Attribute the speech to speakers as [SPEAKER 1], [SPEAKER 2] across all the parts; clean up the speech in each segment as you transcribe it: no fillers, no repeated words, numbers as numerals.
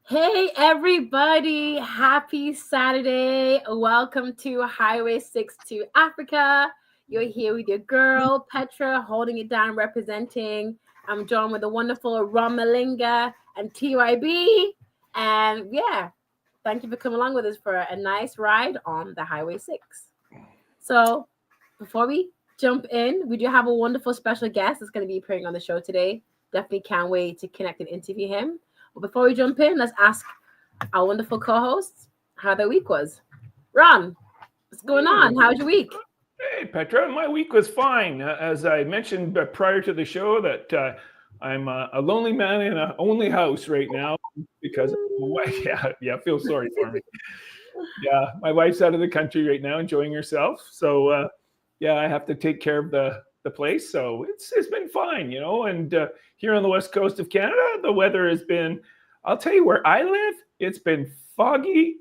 [SPEAKER 1] Hey everybody, happy Saturday. Welcome to Highway 6 to Africa. You're here with your girl, PETRAA, holding it down, representing. I'm joined with the wonderful Mollinga and TYB. And yeah, thank you for coming along with us for a nice ride on the Highway 6. So before we jump in, we do have a wonderful special guest that's going to be appearing on the show today. Definitely can't wait to connect and interview him. But before we jump in, let's ask our wonderful co-hosts how their week was. Ron, what's going on? How's your week?
[SPEAKER 2] Hey, Petra, my week was fine. As I mentioned prior to the show, that I'm a lonely man in a only house right now because feel sorry for me. Yeah, my wife's out of the country right now, enjoying herself. So I have to take care of the place. So it's been fine, And here on the west coast of Canada, the weather has been. I'll tell you where I live. It's been foggy.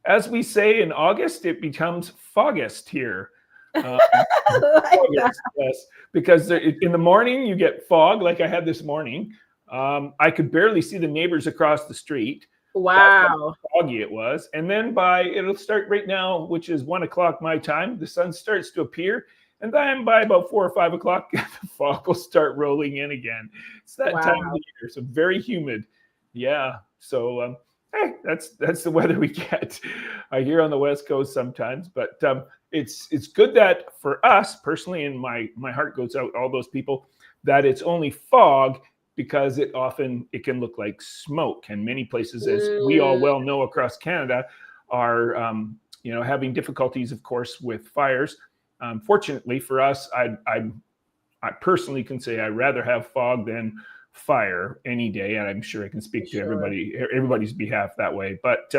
[SPEAKER 2] As we say in August, it becomes Foggist here. August, yes, because in the morning you get fog, like I had this morning. I could barely see the neighbors across the street.
[SPEAKER 1] Wow.
[SPEAKER 2] That's how foggy it was. And then it'll start right now, which is 1 o'clock my time, the sun starts to appear. And then by about 4 or 5 o'clock, the fog will start rolling in again. It's that time of the year, so very humid. Yeah. So hey, that's the weather we get here on the West Coast sometimes. But it's good that for us personally, and my heart goes out to all those people, that it's only fog, because it can look like smoke. And many places, as we all well know across Canada, are having difficulties, of course, with fires. Fortunately for us, I personally can say I'd rather have fog than fire any day, and I'm sure I can speak to everybody's behalf that way. But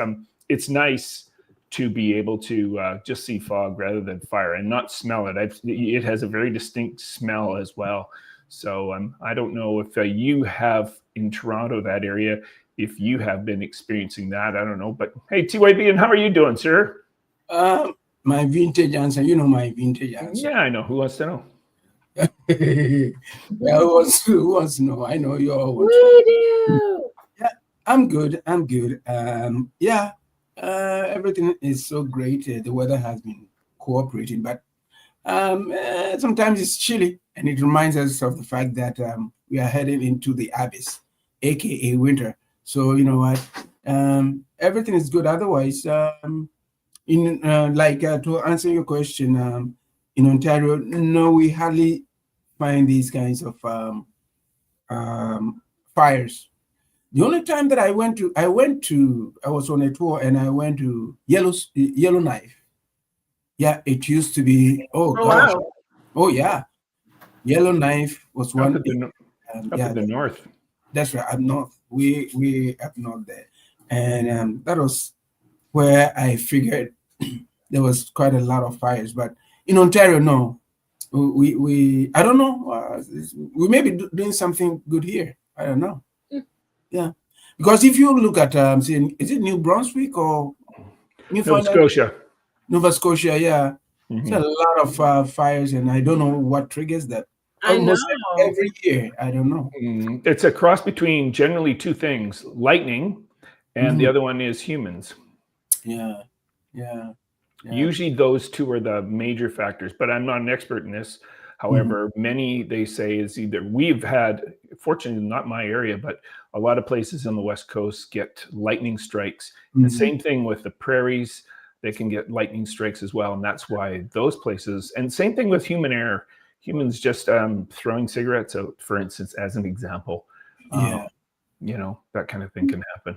[SPEAKER 2] it's nice to be able to just see fog rather than fire and not smell it. It has a very distinct smell as well. So I don't know if you have in Toronto, that area, if you have been experiencing that. I don't know. But hey, TYB, and how are you doing, sir?
[SPEAKER 3] My vintage answer, my vintage answer.
[SPEAKER 2] Yeah, I know. Who wants to know?
[SPEAKER 3] Who wants to know? I know you all want
[SPEAKER 1] to know.
[SPEAKER 3] Yeah, I'm good. Everything is so great. The weather has been cooperating, but sometimes it's chilly, and it reminds us of the fact that we are heading into the abyss, aka winter. So you know what? Everything is good. Otherwise, to answer your question, in Ontario, no, we hardly find these kinds of fires. The only time that I was on a tour and I went to Yellowknife. Yeah, it used to be.
[SPEAKER 1] Wow.
[SPEAKER 3] Oh yeah, Yellowknife was one.
[SPEAKER 2] Up in the north.
[SPEAKER 3] That's right, up north. We up north there, and that was where I figured there was quite a lot of fires. But in Ontario, no, we I don't know. We may be doing something good here. I don't know. Yeah, because if you look at is it New Brunswick or
[SPEAKER 2] Nova Scotia?
[SPEAKER 3] Nova Scotia, yeah. Mm-hmm. There's a lot of fires, and I don't know what triggers that. Almost every year, I don't know.
[SPEAKER 2] It's a cross between generally two things: lightning, and the other one is humans.
[SPEAKER 3] Yeah.
[SPEAKER 2] Usually those two are the major factors, but I'm not an expert in this. However, many, they say, is either we've had, fortunately not my area, but a lot of places on the West Coast get lightning strikes. The same thing with the prairies, they can get lightning strikes as well. And that's why those places, and same thing with human error, humans just throwing cigarettes out, for instance, as an example. That kind of thing can happen.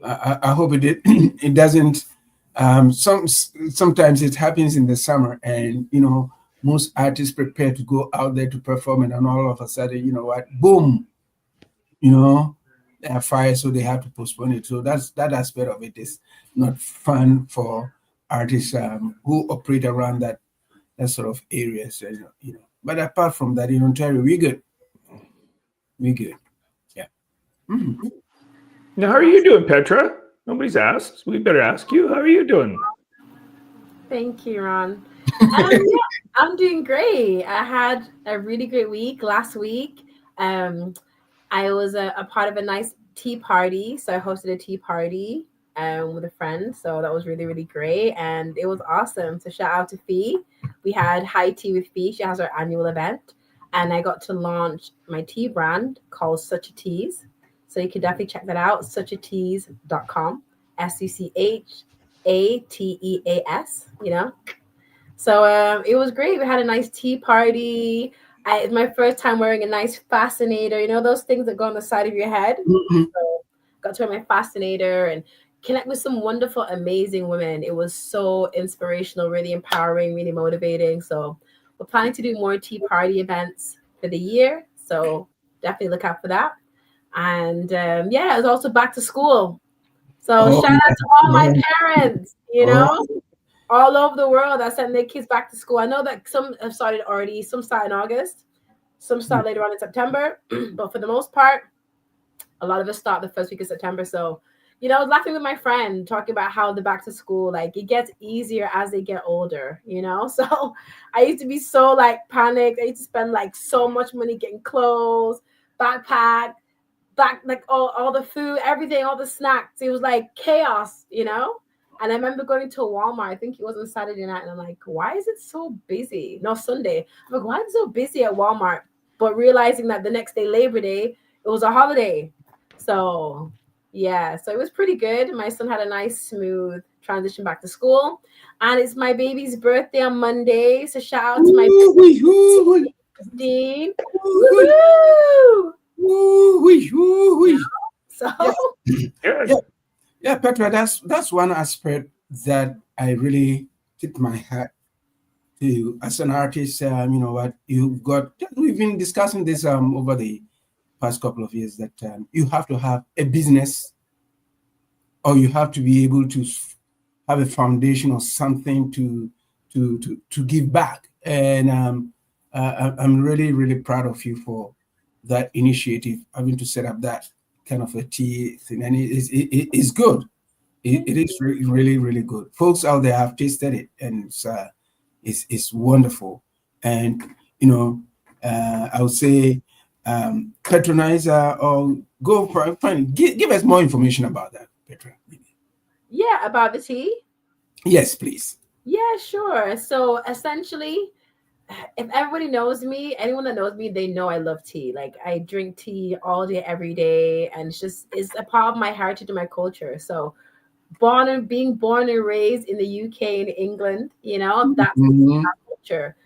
[SPEAKER 3] I hope it doesn't. Sometimes it happens in the summer, and most artists prepare to go out there to perform, and then all of a sudden, you know what, boom, they have fire, so they have to postpone it. So that aspect of it is not fun for artists who operate around that sort of areas, But apart from that, in Ontario, we're good. Yeah.
[SPEAKER 2] Mm-hmm. Now, how are you doing, Petra? Nobody's asked. We better ask you. How are you doing?
[SPEAKER 1] Thank you, Ron. I'm doing great. I had a really great week last week. I was a part of a nice tea party. So I hosted a tea party with a friend. So that was really, really great. And it was awesome. So shout out to Fee. We had high tea with Fee. She has her annual event. And I got to launch my tea brand called Such a Teas. So you can definitely check that out, suchateas.com. SUCHATEAS, you know. So it was great. We had a nice tea party. It's my first time wearing a nice fascinator. You know those things that go on the side of your head.
[SPEAKER 3] Mhm.
[SPEAKER 1] So got to wear my fascinator and connect with some wonderful, amazing women. It was so inspirational, really empowering, really motivating. So we're planning to do more tea party events for the year. So definitely look out for that. And yeah, it was also back to school. So
[SPEAKER 3] Oh,
[SPEAKER 1] shout out to all my parents. You
[SPEAKER 3] oh,
[SPEAKER 1] know, all over the world that send their kids back to school. I know that some have started already, some start in August, some start later on in September, but for the most part, a lot of us start the first week of September. So, you know, I was laughing with my friend talking about how the back to school, like it gets easier as they get older, you know? So I used to be so like panicked. I used to spend like so much money getting clothes, backpack, like all the food, everything, all the snacks. It was like chaos, you know. And I remember going to Walmart. I think it was on Saturday night, and I'm like, why is it so busy? No, Sunday. I'm like, why is it so busy at Walmart? But realizing that the next day, Labor Day, it was a holiday. So yeah, so it was pretty good. My son had a nice, smooth transition back to school, and it's my baby's birthday on Monday. So shout out to my
[SPEAKER 3] woo-wee, woo-wee,
[SPEAKER 1] 15.
[SPEAKER 3] woo-wee,
[SPEAKER 1] Woohoo!
[SPEAKER 3] woo-wee, woo-wee.
[SPEAKER 1] So
[SPEAKER 3] Yes.
[SPEAKER 2] Good.
[SPEAKER 3] Yeah, yeah, Petra, that's one aspect that I really tip my hat to as an artist. You know what, you've got, we've been discussing this over the past couple of years, that you have to have a business, or you have to be able to have a foundation or something to give back. And I'm really, really proud of you for that initiative, having to set up that kind of a tea thing. And it's good. It is really, really good. Folks out there have tasted it, and it's wonderful. And you know, I would say patronize or go find, give us more information about that, Petra.
[SPEAKER 1] yeah, about the tea.
[SPEAKER 3] Yes, please.
[SPEAKER 1] Yeah, sure. So essentially, if everybody knows me, anyone that knows me, they know I love tea. Like I drink tea all day, every day, and it's a part of my heritage and my culture. So being born and raised in the UK and England, you know, that's
[SPEAKER 3] Mhm.
[SPEAKER 1] our culture.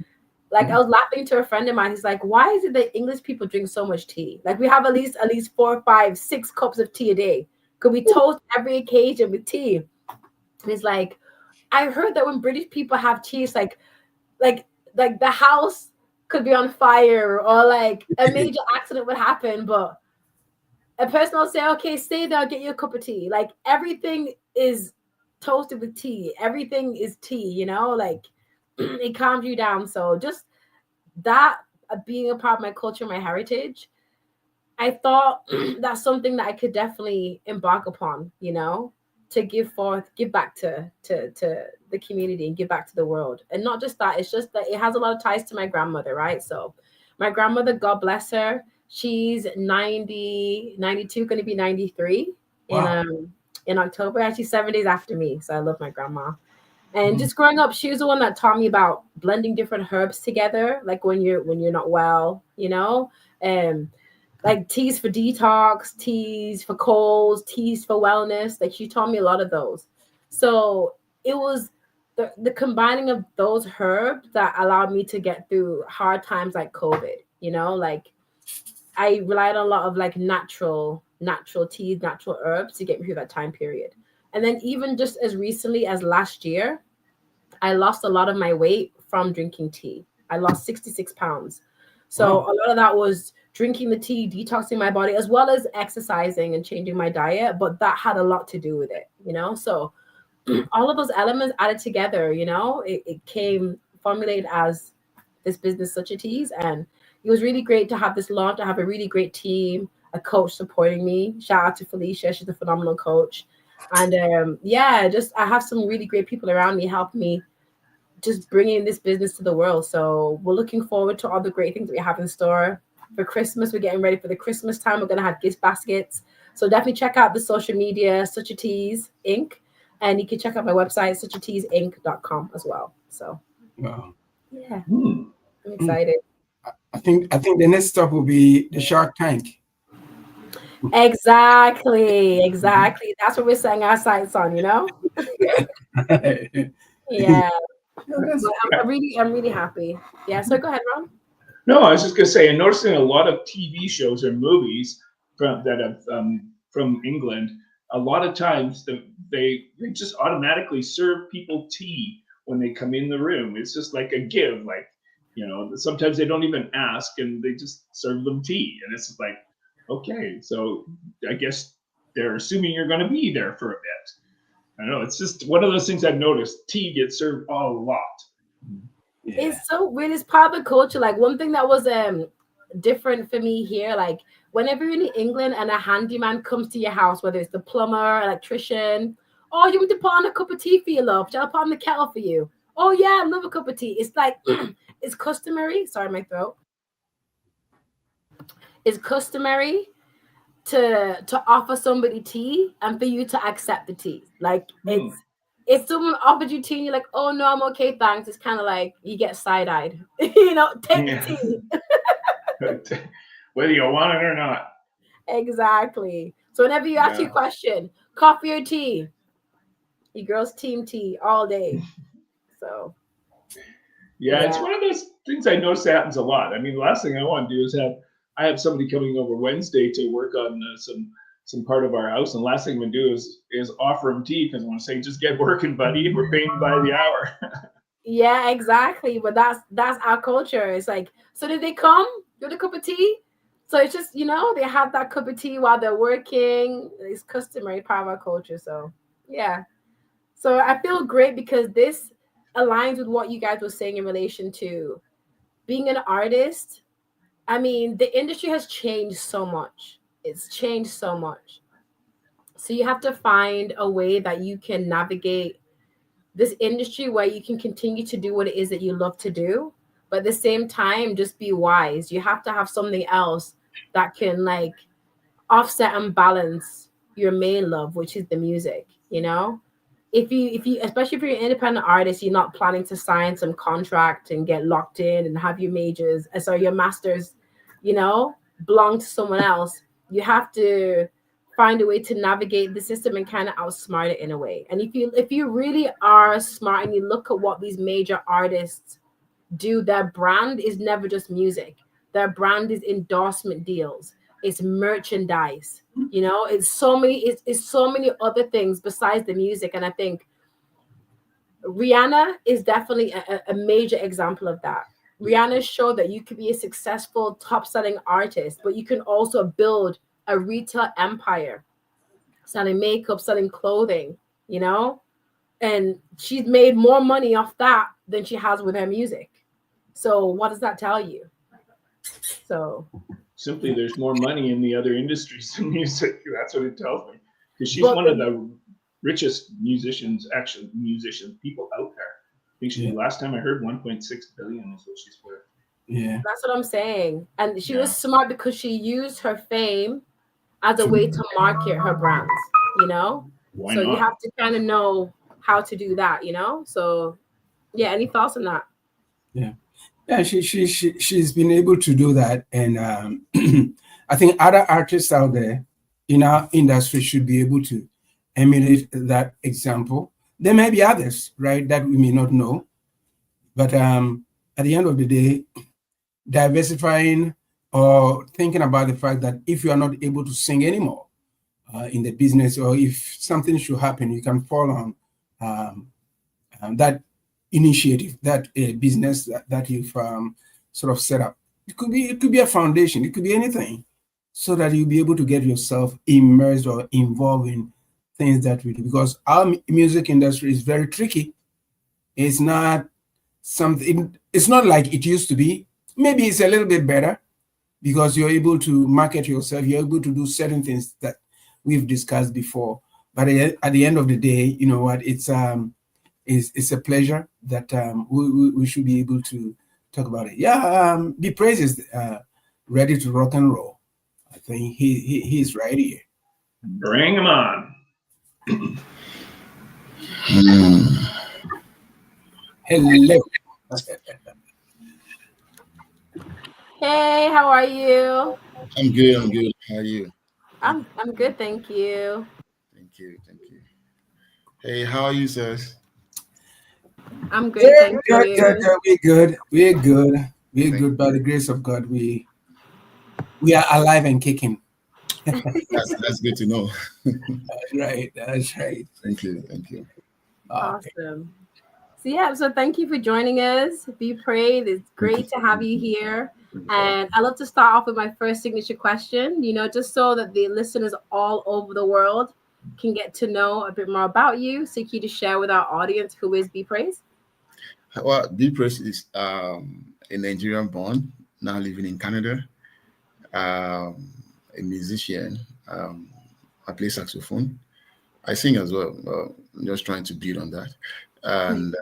[SPEAKER 1] Like I was laughing to a friend of mine. He's like, "Why is it that English people drink so much tea? Like we have at least 4, 5, 6 cups of tea a day. Could we toast every occasion with tea?" And he's like, "I heard that when British people have tea, it's like like the house could be on fire or like a major accident would happen, but a person will say, okay, stay there, I'll get you a cup of tea. Like everything is toasted with tea. Everything is tea, you know, like it calms you down. So just that being a part of my culture, my heritage, I thought that's something that I could definitely embark upon, you know, to give back to the community and give back to the world. And not just that, it's just that it has a lot of ties to my grandmother, right? So my grandmother, God bless her, she's 90, 92, going to be 93
[SPEAKER 3] Wow.
[SPEAKER 1] in October. Actually 7 days after me. So I love my grandma. And
[SPEAKER 3] Mhm.
[SPEAKER 1] just growing up, she was the one that taught me about blending different herbs together, like when you're not well, you know. Um like teas for detox, teas for colds, teas for wellness. Like she taught me a lot of those. So it was the combining of those herbs that allowed me to get through hard times like COVID. You know, like I relied on a lot of like natural teas, natural herbs to get me through that time period. And then even just as recently as last year, I lost a lot of my weight from drinking tea. I lost 66 pounds. So
[SPEAKER 3] Wow.
[SPEAKER 1] a lot of that was drinking the tea, detoxing my body, as well as exercising and changing my diet. But that had a lot to do with it, you know? So all of those elements added together, you know, it came formulated as this business, Such a Teas. And it was really great to have this launch. I have a really great team, a coach supporting me. Shout out to Felicia. She's a phenomenal coach. And yeah, just I have some really great people around me helping me just bringing this business to the world. So we're looking forward to all the great things that we have in store for Christmas. We're getting ready for the Christmas time. We're gonna have gift baskets. So definitely check out the social media, Such a Tease Inc. And you can check out my website, suchateaseinc.com as well. So
[SPEAKER 3] Wow.
[SPEAKER 1] yeah, I'm excited.
[SPEAKER 3] I think the next stop will be the Shark Tank.
[SPEAKER 1] Exactly. That's what we're setting our sights on, you know? Yeah. I'm really happy. Yeah. So go ahead, Ron.
[SPEAKER 2] No, I was just gonna say, I'm noticing a lot of TV shows or movies from England. A lot of times they just automatically serve people tea when they come in the room. It's just like a give, like, you know. Sometimes they don't even ask, and they just serve them tea, and it's like, okay, so I guess they're assuming you're going to be there for a bit. I don't know. It's just one of those things I've noticed. Tea gets served a lot.
[SPEAKER 3] Yeah.
[SPEAKER 1] It's so weird. It's part of the culture. Like one thing that was different for me here, like whenever you're in England and a handyman comes to your house, whether it's the plumber, electrician, oh, you want to put on a cup of tea for your love? Shall I put on the kettle for you? Oh yeah, I love a cup of tea. It's like it's customary. Sorry, my throat. It's customary to offer somebody tea and for you to accept the tea. Like it's if someone offered you tea and you're like, oh no, I'm okay, thanks. It's kind of like you get side-eyed. You know, take the tea.
[SPEAKER 2] Whether you want it or not.
[SPEAKER 1] Exactly. So whenever you ask your question, coffee or tea, your girls team tea all day. So
[SPEAKER 2] yeah, it's one of those things I notice happens a lot. I mean, the last thing I want to do is have somebody coming over Wednesday to work on some part of our house, and the last thing I'm gonna do is offer them tea because I want to say, just get working, buddy. We're paying by the hour.
[SPEAKER 1] Yeah, exactly. But that's our culture. It's like, so did they come? You want a cup of tea? So it's just, you know, they have that cup of tea while they're working. It's customary part of our culture. So yeah. So I feel great because this aligns with what you guys were saying in relation to being an artist. I mean, the industry has changed so much. It's changed so much. So you have to find a way that you can navigate this industry where you can continue to do what it is that you love to do, but at the same time, just be wise. You have to have something else that can like offset and balance your main love, which is the music, you know? If you especially if you're an independent artist, you're not planning to sign some contract and get locked in and have your majors, your masters, you know, belong to someone else. You have to find a way to navigate the system and kind of outsmart it in a way. And if you really are smart and you look at what these major artists do, their brand is never just music. Their brand is endorsement deals. It's merchandise. You know, it's so many other things besides the music. And I think Rihanna is definitely a major example of that. Rihanna showed that you could be a successful top-selling artist, but you can also build a retail empire, selling makeup, selling clothing, you know? And she's made more money off that than she has with her music. So what does that tell you? So
[SPEAKER 2] simply there's more money in the other industries than music. That's what it tells me. Because she's one of the richest people out there. I think last time I heard 1.6 billion is what she's worth.
[SPEAKER 3] Yeah.
[SPEAKER 1] That's what I'm saying. And she was smart because she used her fame as a way to market her brands, you know?
[SPEAKER 2] Why
[SPEAKER 1] so
[SPEAKER 2] not?
[SPEAKER 1] You have to kind of know how to do that, you know? So yeah, any thoughts on that?
[SPEAKER 3] Yeah, she's been able to do that. And I think other artists out there in our industry should be able to emulate that example. There may be others, right, that we may not know. But at the end of the day, diversifying or thinking about the fact that if you are not able to sing anymore in the business, or if something should happen, you can fall on that initiative, that business that you've sort of set up. It could be a foundation, it could be anything, so that you'll be able to get yourself immersed or involved in things that we do. Because our music industry is very tricky. It's not something. It's not like it used to be. Maybe it's a little bit better because you're able to market yourself. You're able to do certain things that we've discussed before. But at the end of the day, you know what? It's a pleasure that we should be able to talk about it. Yeah, BePraize is ready to rock and roll. I think he's right here.
[SPEAKER 2] Bring him on.
[SPEAKER 3] Hello.
[SPEAKER 1] Hey, how are you?
[SPEAKER 4] I'm good. I'm good. How are you?
[SPEAKER 1] I'm good, thank you.
[SPEAKER 4] Thank you. Thank you. Hey, how are you, sirs?
[SPEAKER 1] I'm great, thank
[SPEAKER 3] Good.
[SPEAKER 1] you.
[SPEAKER 3] We're good by the grace of God. We are alive and kicking.
[SPEAKER 4] That's good to know.
[SPEAKER 3] That's right.
[SPEAKER 4] Thank you. Thank you.
[SPEAKER 3] Okay.
[SPEAKER 1] Awesome. So thank you for joining us. BePraize. It's great to have you here. And I love to start off with my first signature question, just so that the listeners all over the world can get to know a bit more about you. So can you just share with our audience who is BePraize?
[SPEAKER 4] Well, BePraize is a Nigerian born, now living in Canada. A musician. I play saxophone. I sing as well. I'm just trying to build on that. And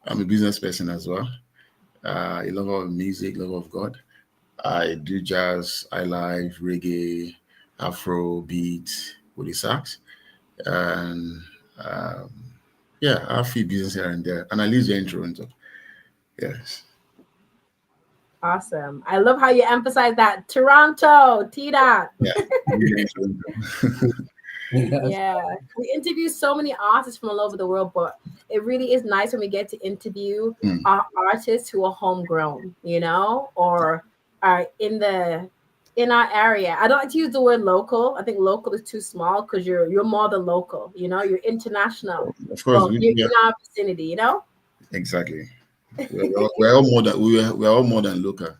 [SPEAKER 4] I'm a business person as well. A lover of music, lover of God. I do jazz, I live reggae, Afrobeat with the sax, and yeah, I have a few business here and there, and I live here in Toronto. Yes.
[SPEAKER 1] Awesome. I love how you emphasize that Toronto, T-Dot.
[SPEAKER 4] Yeah.
[SPEAKER 1] Yeah, we interview so many artists from all over the world, but it really is nice when we get to interview our artists who are homegrown, or are in our area. I don't like to use the word local. I think local is too small because you're more than local. You're international.
[SPEAKER 4] Of course,
[SPEAKER 1] Well, you're in our vicinity.
[SPEAKER 4] Exactly. We're all more than local.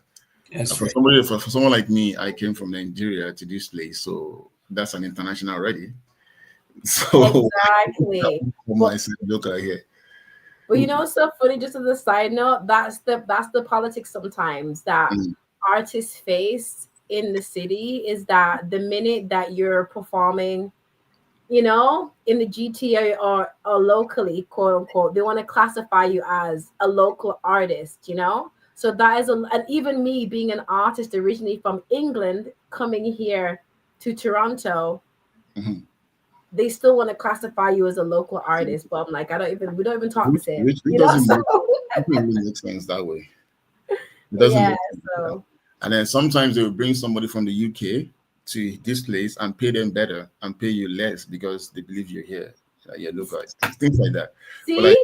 [SPEAKER 3] Yes,
[SPEAKER 4] For somebody, for someone like me, I came from Nigeria to this place, so that's an international already. So
[SPEAKER 1] Exactly.
[SPEAKER 4] myself local here.
[SPEAKER 1] But what's so funny, just as a side note, that's the politics sometimes that artists face in the city, is that the minute that you're performing, in the GTA or locally, quote unquote, they want to classify you as a local artist, So that is and even me being an artist originally from England, coming here to Toronto, they still want to classify you as a local artist, but I'm like, we don't even talk the same.
[SPEAKER 4] Which doesn't really make sense that way. It doesn't make sense. And then sometimes they will bring somebody from the UK to this place and pay them better and pay you less because they believe you're here, you're local, things like that.
[SPEAKER 1] See,
[SPEAKER 4] but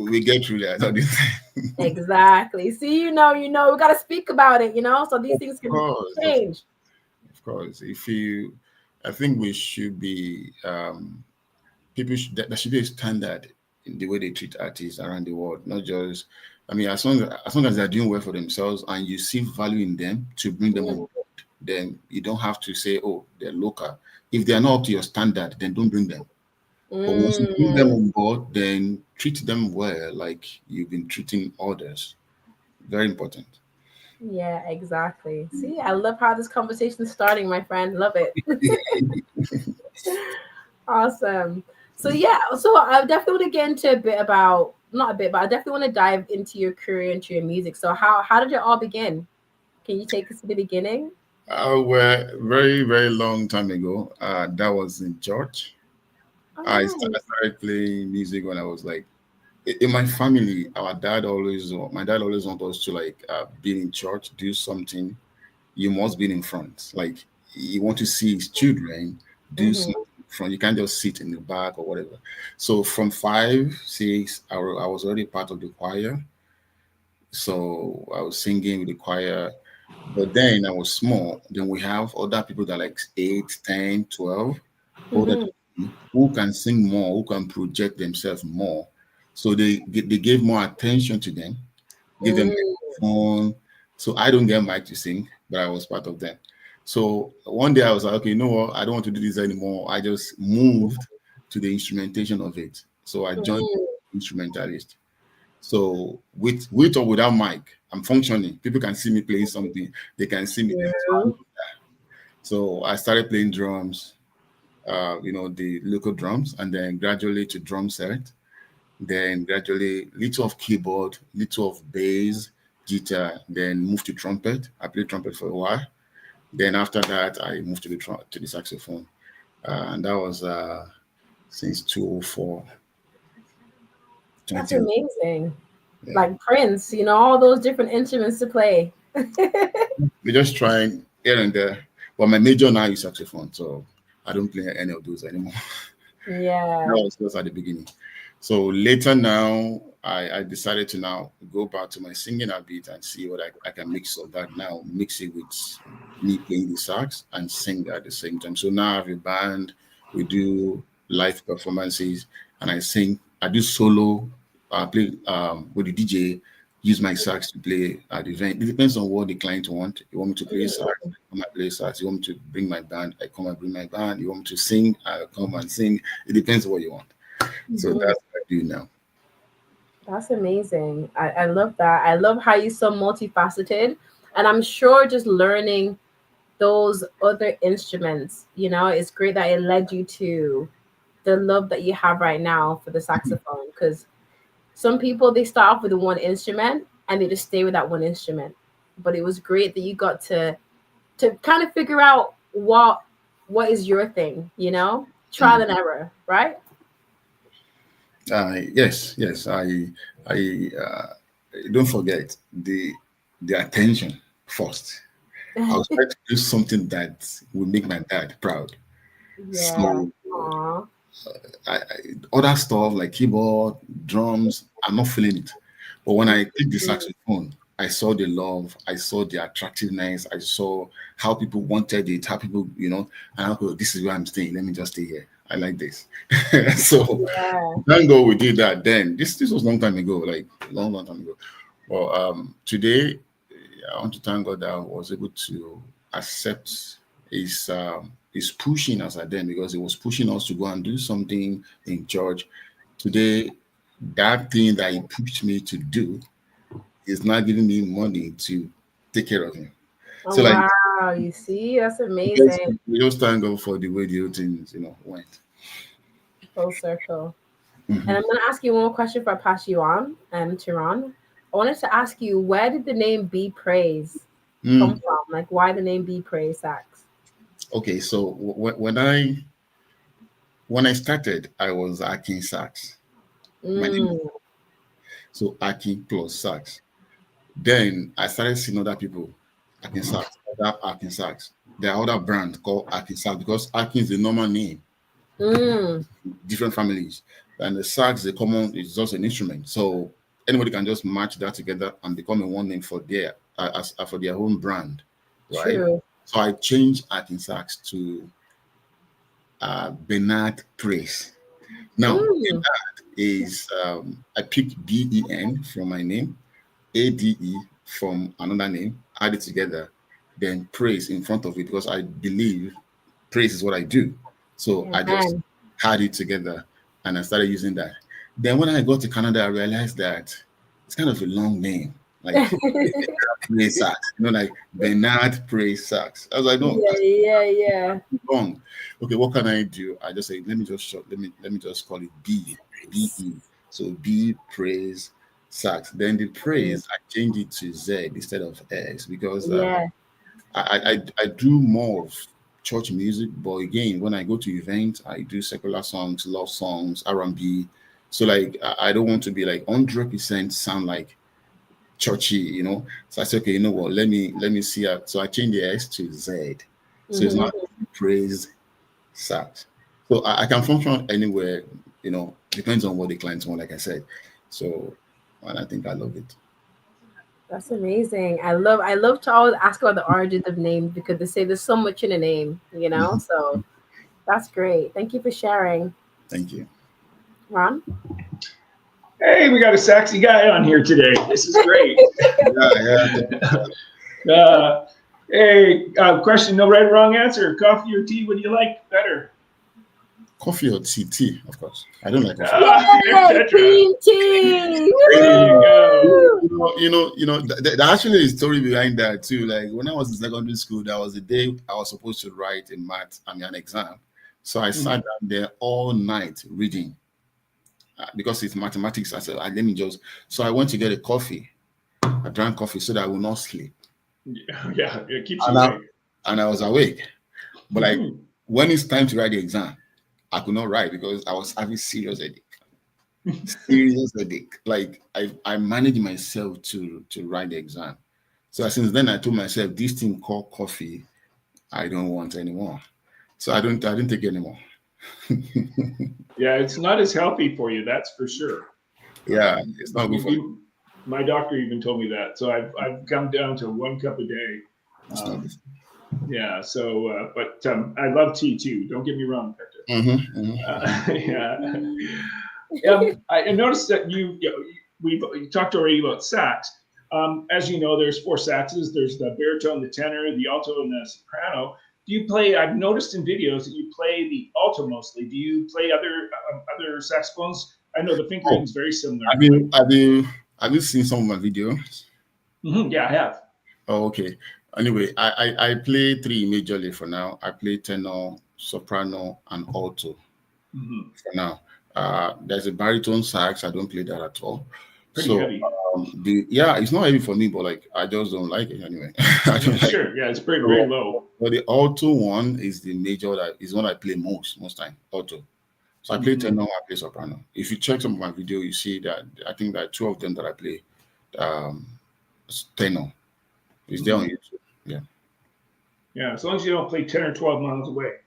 [SPEAKER 4] we get through that.
[SPEAKER 1] Exactly. See, we gotta speak about it, so these things can change.
[SPEAKER 4] Of course, I think we should be there should be a standard in the way they treat artists around the world, not just. I mean, as long as they're doing well for themselves and you see value in them to bring them on board, then you don't have to say, oh, they're local. If they're not up to your standard, then don't bring them. But once you bring them on board, then treat them well, like you've been treating others. Very important.
[SPEAKER 1] Yeah, exactly. See, I love how this conversation is starting, my friend. Love it. Awesome. So I definitely want to get into not a bit, but I definitely want to dive into your career, into your music. So how did it all begin? Can you take us to the beginning?
[SPEAKER 4] Well, very, very long time ago. That was in church. I started playing music when I was like, in my family, my dad always wanted us to be in church, do something. You must be in front. Like, you want to see his children do something in front. You can't just sit in the back or whatever. So from 5, 6, I was already part of the choir. So I was singing with the choir. But then I was small. Then we have other people that are like 8, 10, 12, older than me, who can sing more, who can project themselves more. So they gave more attention to them, give them microphone. So I don't get mic to sing, but I was part of them. So one day I was like, okay, you know what? I don't want to do this anymore. I just moved to the instrumentation of it. So I joined instrumentalist. So with or without mic, I'm functioning. People can see me playing something. They can see me. So I started playing drums, the local drums, and then gradually to drum set. Then gradually little of keyboard, little of bass, guitar, then moved to trumpet. I played trumpet for a while. Then after that, I moved to the saxophone, and that was since 2004.
[SPEAKER 1] That's amazing.
[SPEAKER 4] Yeah.
[SPEAKER 1] Like Prince, all those different instruments to play.
[SPEAKER 4] We're just trying here and there, but my major now is saxophone, so I don't play any of those anymore.
[SPEAKER 1] Yeah.
[SPEAKER 4] That was just at the beginning. So later now, I decided to now go back to my singing a bit and see what I can mix of that now, mix it with me playing the sax and sing at the same time. So now I have a band, we do live performances, and I sing. I do solo, I play with the DJ, use my sax to play at the event. It depends on what the client want. You want me to play sax, I come and play sax. You want me to bring my band, I come and bring my band. You want me to sing, I come and sing. It depends on what you want. So that's what I do now.
[SPEAKER 1] That's amazing. I love that. I love how you're so multifaceted. And I'm sure just learning those other instruments, it's great that it led you to the love that you have right now for the saxophone. Because some people, they start off with the one instrument and they just stay with that one instrument. But it was great that you got to kind of figure out what is your thing, trial and error, right?
[SPEAKER 4] Yes. I don't forget the attention first. I was trying to do something that will make my dad proud.
[SPEAKER 1] Yeah.
[SPEAKER 4] So other stuff like keyboard, drums, I'm not feeling it. But when I picked the saxophone, I saw the love, I saw the attractiveness, I saw how people wanted it, how people, and I go, this is where I'm staying. Let me just stay here. I like this. So thank God we did that then. This was a long time ago, like long time ago. Well, today I want to thank God that I was able to accept his pushing us at then, because it was pushing us to go and do something in church. Today, that thing that he pushed me to do is not giving me money to take care of him.
[SPEAKER 1] Oh, so wow, you see, that's amazing.
[SPEAKER 4] We just thank God for the way the whole things, went.
[SPEAKER 1] Full circle. And I'm going to ask you one more question before I pass you on, Tiran. I wanted to ask you, where did the name BePraize come from? Like, why the name BePraize Sax?
[SPEAKER 4] Okay, so when I started, I was Akin Sax. My name. So Akin plus Sax. Then I started seeing other people, Akin Sax, other Akin Sax. There are other brands called Akin Sax because Akin is the normal name. Different families. And the sax, the common, is just an instrument. So anybody can just match that together and become a one name for their own brand, right? True. So I changed Akin Sax to BePraize. Now, Bernard is I picked BEN from my name, ADE from another name, add it together, then praise in front of it because I believe praise is what I do. So I just had it together and I started using that. Then when I got to Canada, I realized that it's kind of a long name, like Praise Sax, like Bernard Praise Sax. I was like, no,
[SPEAKER 1] yeah,
[SPEAKER 4] long. Okay, what can I do? I just say, let me just call it BE. So BePraize Sax. Then the praise, I changed it to Z instead of S because I do more of church music, but again, when I go to events, I do secular songs, love songs, R&B. So like I don't want to be like 100% sound like churchy, So I said, okay, you know what? Let me see. So I changed the S to Z. So it's not BePraize Sax. So I can function anywhere, depends on what the clients want, like I said. So, and I think I love it.
[SPEAKER 1] That's amazing. I love to always ask about the origins of names because they say there's so much in a name, So that's great. Thank you for sharing.
[SPEAKER 4] Thank you.
[SPEAKER 1] Ron?
[SPEAKER 2] Hey, we got a sexy guy on here today. This is great. Hey, question, no right or wrong answer. Coffee or tea, what do you like better?
[SPEAKER 4] Coffee or tea? Tea, of course. I don't like coffee.
[SPEAKER 1] Green tea.
[SPEAKER 4] There's actually a story behind that too. Like when I was in secondary school, that was the day I was supposed to write an exam. So I sat down there all night reading because it's mathematics. I said, let me just. So I went to get a coffee. I drank coffee so that I will not sleep.
[SPEAKER 2] Yeah, it keeps you awake.
[SPEAKER 4] And I was awake. But like when it's time to write the exam, I could not write because I was having serious headache. Serious headache. Like I managed myself to write the exam. So since then I told myself this thing called coffee, I don't want anymore. So I didn't take it anymore.
[SPEAKER 2] Yeah, it's not as healthy for you, that's for sure.
[SPEAKER 4] Yeah, it's not good for you.
[SPEAKER 2] My doctor even told me that. So I've come down to 1 cup a day.
[SPEAKER 4] It's not good.
[SPEAKER 2] Yeah. So, but I love tea too. Don't get me wrong, Petra. Yeah. I noticed that we talked already about sax. As you know, there's 4 saxes. There's the baritone, the tenor, the alto, and the soprano. Do you play? I've noticed in videos that you play the alto mostly. Do you play other saxophones? I know the fingering is very similar.
[SPEAKER 4] Have you seen some of my videos?
[SPEAKER 2] Yeah, I have.
[SPEAKER 4] Oh, okay. Anyway, I play 3 majorly for now. I play tenor, soprano, and alto for now. There's a baritone sax. I don't play that at all.
[SPEAKER 2] Pretty heavy.
[SPEAKER 4] It's not heavy for me, but like I just don't like it anyway.
[SPEAKER 2] Sure. Yeah, it's very low.
[SPEAKER 4] But the alto one is the major is one I play most time. Alto. So I play tenor, I play soprano. If you check some of my video, you see that I think that 2 of them that I play tenor. It's there on YouTube. Yeah.
[SPEAKER 2] Yeah, as long as you don't play 10 or 12 miles away.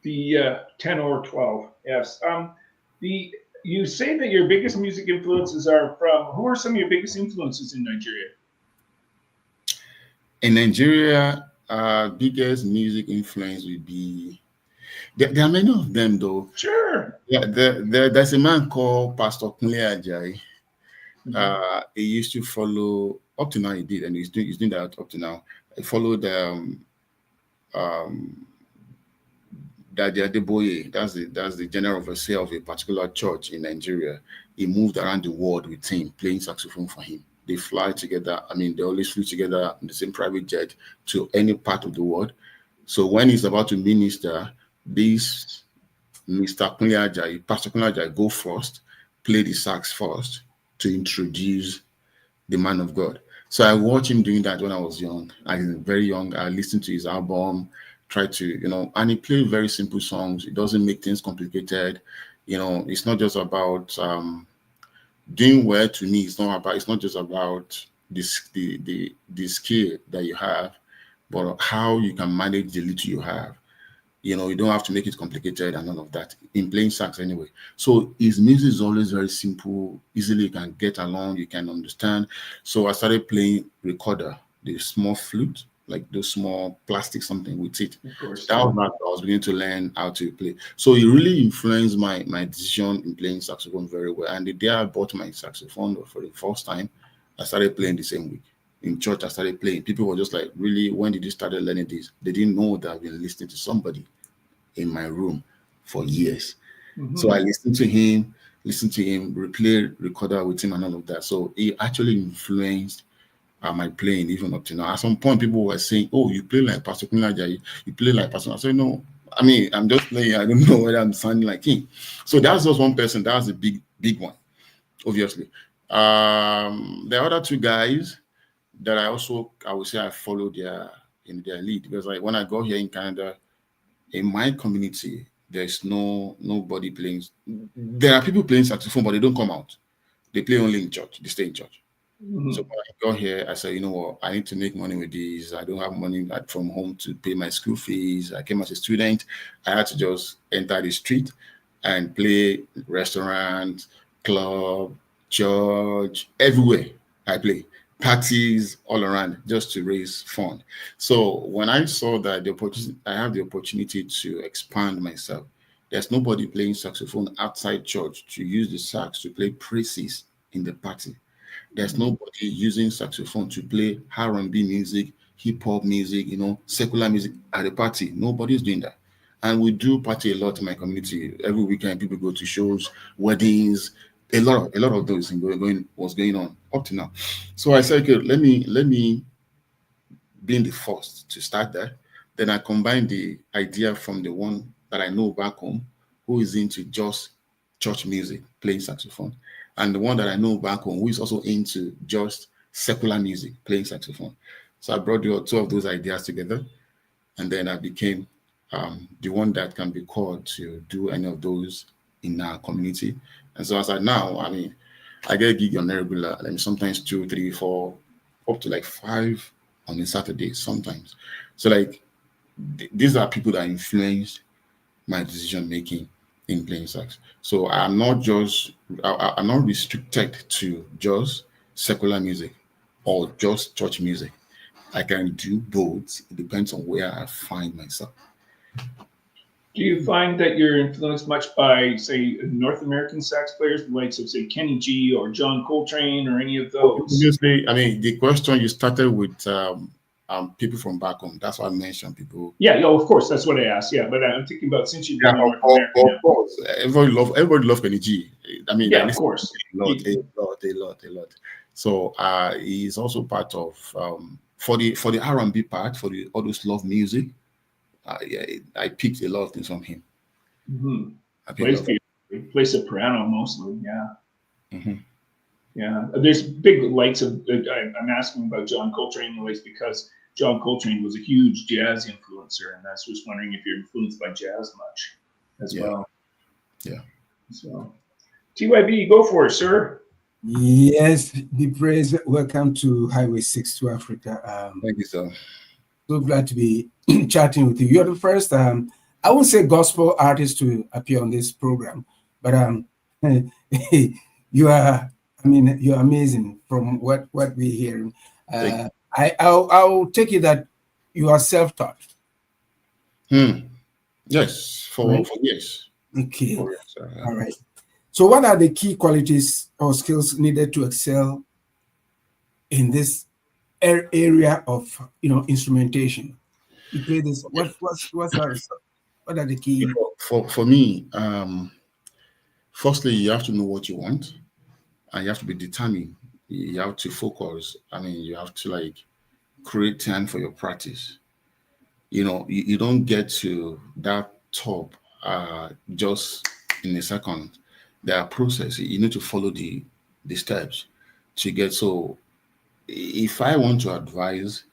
[SPEAKER 2] The 10 or 12, yes. You say that your biggest music influences are from, who are some of your biggest influences in Nigeria?
[SPEAKER 4] In Nigeria, biggest music influence would be, there are many of them though.
[SPEAKER 2] Sure.
[SPEAKER 4] Yeah, there's a man called Pastor Kunle Ajayi. He used to follow, up to now he did, and he's doing that up to now. He followed Daddy Adeboye, that's the general overseer of a particular church in Nigeria. He moved around the world with him, playing saxophone for him. They fly together. I mean, they always flew together in the same private jet to any part of the world. So when he's about to minister, this Mr. Kunle Ajayi, Pastor Kunle Ajayi, go first, play the sax first to introduce the man of God. So I watched him doing that when I was young. I was very young. I listened to his album, tried to, and he played very simple songs. It doesn't make things complicated. It's not just about doing well. To me, it's not just about the skill that you have, but how you can manage the little you have. You don't have to make it complicated and all of that in playing sax anyway. So his music is always very simple, easily you can get along, you can understand. So I started playing recorder, the small flute, like those small plastic something with it.
[SPEAKER 2] Of course.
[SPEAKER 4] That was what I was beginning to learn how to play. So it really influenced my decision in playing saxophone very well. And the day I bought my saxophone for the first time, I started playing the same week. In church, I started playing. People were just like, really, when did you start learning this? They didn't know that I've been listening to somebody in my room for years. So I listened to him, replay recorder with him and all of that. So it actually influenced my playing even up to now. At some point, people were saying, oh, you play like Pastor Kunle Ajayi, you play like Pastor. I said, no, I mean, I'm just playing. I don't know whether I'm sounding like him. So that's just one person. That's a big one, obviously. There are other 2 guys that I would say I followed in their lead, because like when I got here in Canada, in my community, there's nobody playing. There are people playing saxophone, but they don't come out. They play only in church. They stay in church. So when I got here, I said, you know what? I need to make money with these. I don't have money from home to pay my school fees. I came as a student. I had to just enter the street and play restaurant, club, church, everywhere I play. Parties all around just to raise fund. So when I saw that I have the opportunity to expand myself, there's nobody playing saxophone outside church to use the sax to play praises in the party. There's nobody using saxophone to play R&B music, hip hop music, secular music at the party. Nobody's doing that. And we do party a lot in my community. Every weekend, people go to shows, weddings. A lot of those was going on up to now. So I said, okay, let me be the first to start that. Then I combined the idea from the one that I know back home, who is into just church music, playing saxophone. and the one that I know back home who is also into just secular music, playing saxophone. So I brought two of those ideas together, and then I became the one that can be called to do any of those in our community. And so as I now, I mean, I get a gig on a regular, I mean, sometimes 2, 3, 4, up to like 5 on a Saturday sometimes. So like these are people that influenced my decision making in playing sax. So I'm not restricted to just secular music or just church music. I can do both. It depends on where I find myself.
[SPEAKER 2] Do you find that you're influenced much by, say, North American sax players, the likes of, say, Kenny G or John Coltrane or any of those?
[SPEAKER 4] Obviously, I mean, the question you started with people from back home. That's why I mentioned people.
[SPEAKER 2] Yeah, of course, that's what I asked. Yeah, but I'm thinking about since you've been in North America.
[SPEAKER 4] Of course, everybody love Kenny G. I mean,
[SPEAKER 2] yeah, of course,
[SPEAKER 4] a lot. So he's also part of for the R&B part, for the all those love music. I picked a lot of things from him.
[SPEAKER 2] Mm-hmm. Plays soprano mostly, yeah.
[SPEAKER 4] Mm-hmm.
[SPEAKER 2] Yeah, there's big likes of. I'm asking about John Coltrane always because John Coltrane was a huge jazz influencer, and I was just wondering if you're influenced by jazz much as well.
[SPEAKER 4] Yeah.
[SPEAKER 2] So, TYB, go for it, sir.
[SPEAKER 3] Yes, BePraize. Welcome to Highway 6 to Africa.
[SPEAKER 4] Thank you, sir.
[SPEAKER 3] So glad to be chatting with you. You're the first, I won't say gospel artist to appear on this program, but you are, I mean, you're amazing from what we're hearing. I'll take it that you are self-taught.
[SPEAKER 4] Yes, for years.
[SPEAKER 3] Okay, all right. So what are the key qualities or skills needed to excel in this area of instrumentation? You play this. What are the key?
[SPEAKER 4] For me, firstly, you have to know what you want, and you have to be determined. You have to focus. I mean, you have to like create time for your practice. You don't get to that top just in a second. There are processes. You need to follow the steps to get. So if I want to advise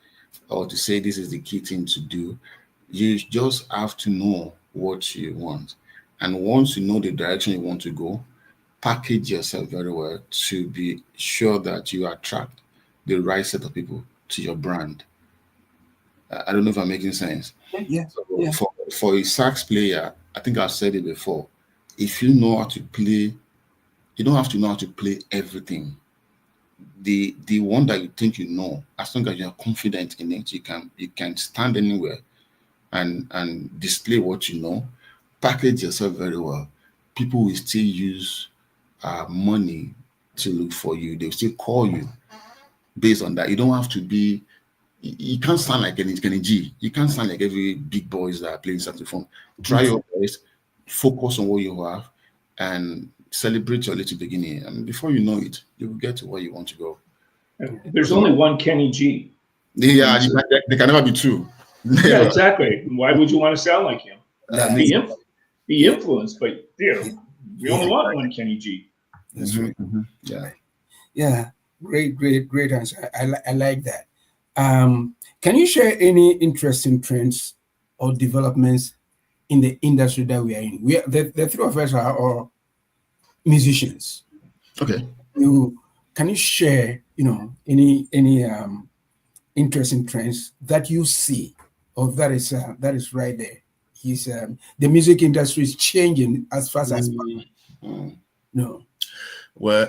[SPEAKER 4] or to say this is the key thing to do, you just have to know what you want. And once you know the direction you want to go, package yourself very well to be sure that you attract the right set of people to your brand. I don't know if I'm making sense.
[SPEAKER 3] Yeah.
[SPEAKER 4] For a sax player, I think I've said it before. If you know how to play, you don't have to know how to play everything. The one that you think you know, as long as you are confident in it, you can stand anywhere and display what you know, package yourself very well. People will still use money to look for you. They'll still call you based on that. You don't have to be. You can't sound like Kenny G. You can't sound like every big boys that are playing saxophone. Try your best, focus on what you have, and celebrate your little beginning. And before you know it, you will get to where you want to go.
[SPEAKER 2] There's only one Kenny G.
[SPEAKER 4] Yeah, they can never be two.
[SPEAKER 2] Yeah, exactly. Why would you want to sound like him? Be influenced, but we only want one Kenny G.
[SPEAKER 3] That's right.
[SPEAKER 4] Mm-hmm. Yeah.
[SPEAKER 3] Yeah. Great answer. I like that. Can you share any interesting trends or developments in the industry that we are in? The three of us are all musicians.
[SPEAKER 4] Okay.
[SPEAKER 3] Can you share, any interesting trends that you see, or that is right there? The music industry is changing as fast as possible. No.
[SPEAKER 4] Well,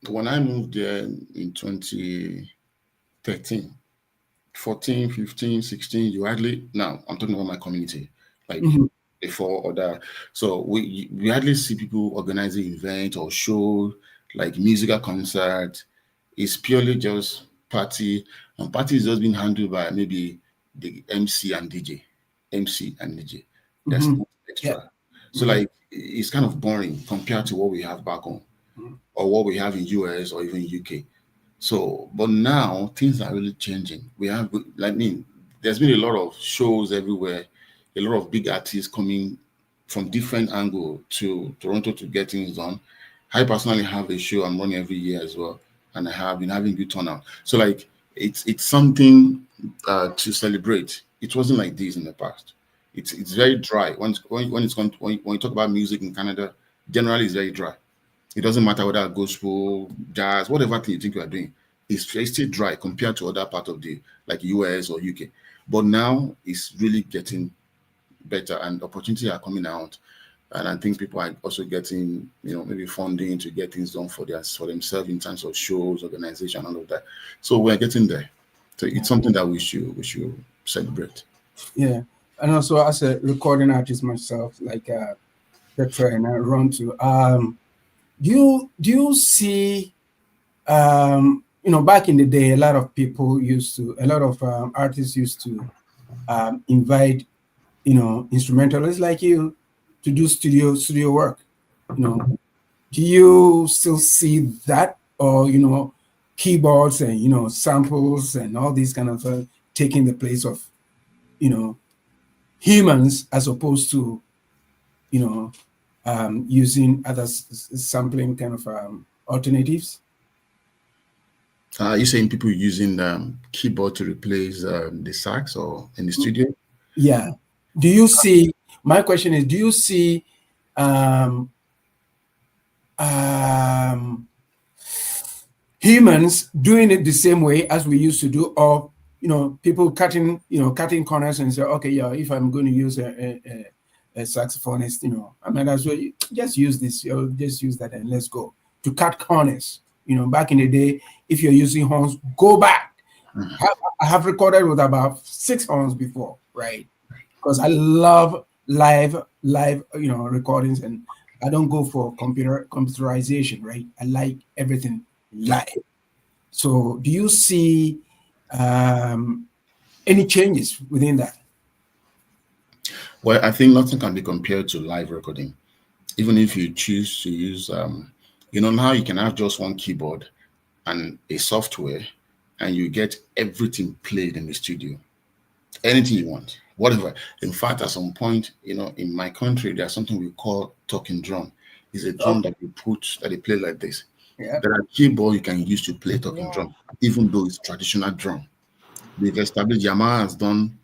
[SPEAKER 4] when I moved there in 2013, 14, 15, 16, now I'm talking about my community, like before other. So we hardly see people organizing events or shows like musical concert. It's purely just party, and party is just being handled by maybe the MC and DJ. That's not extra. Yeah. So like it's kind of boring compared to what we have back home or what we have in US or even UK. So, but now things are really changing. There's been a lot of shows everywhere, a lot of big artists coming from different angles to Toronto to get things done. I personally have a show I'm running every year as well, and I have been having good turnout. So like it's something to celebrate. It wasn't like this in the past. It's very dry. When you talk about music in Canada, generally it's very dry. It doesn't matter whether gospel, jazz, whatever thing you think you are doing, it's still dry compared to other part of the like US or UK. But now it's really getting better and opportunities are coming out. And I think people are also getting, maybe funding to get things done for themselves in terms of shows, organization, all of that. So we're getting there. So it's something that we should celebrate.
[SPEAKER 3] Yeah. And also as a recording artist myself, like PETRAA and I run to do you see back in the day a lot of artists used to invite instrumentalists like you to do studio work. Do you still see that, or keyboards and samples and all these kind of taking the place of humans, as opposed to using other sampling kind of alternatives?
[SPEAKER 4] Are you saying people using keyboard to replace the sax or in the studio?
[SPEAKER 3] Yeah. Do you see? My question is: do you see humans doing it the same way as we used to do, or people cutting corners and say, okay, yeah, if I'm going to use a saxophonist, I might as well just use this, just use that, and let's go to cut corners. Back in the day, if you're using horns, go back. I have recorded with about 6 horns before, right? Because I love live recordings, and I don't go for computerization, right? I like everything live. So do you see any changes within that?
[SPEAKER 4] Well, I think nothing can be compared to live recording. Even if you choose to use, now you can have just one keyboard and a software, and you get everything played in the studio. Anything you want, whatever. In fact, at some point, in my country, there's something we call talking drum. It's a drum that they play like this.
[SPEAKER 3] Yeah.
[SPEAKER 4] There are keyboards you can use to play talking drum, even though it's traditional drum. They've established, Yamaha has done,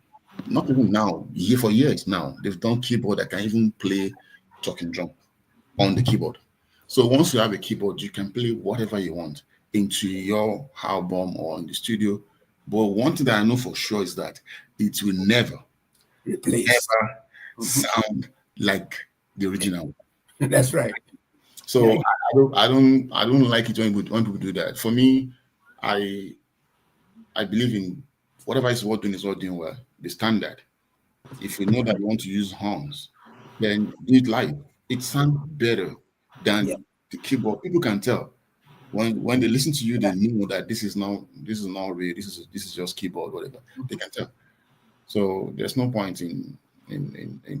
[SPEAKER 4] not even now, for years now, they've done keyboard that can even play talking drum on the keyboard. So once you have a keyboard, you can play whatever you want into your album or in the studio. But one thing that I know for sure is that it will never sound like the original.
[SPEAKER 3] That's right.
[SPEAKER 4] So yeah. I don't like it when people do that. For me, I believe in whatever is worth doing is worth doing well. The standard. If you know that you want to use horns, then do it live. It sounds better than the keyboard. People can tell when they listen to you, they know that this is not real. This is just keyboard, whatever. They can tell. So there's no point in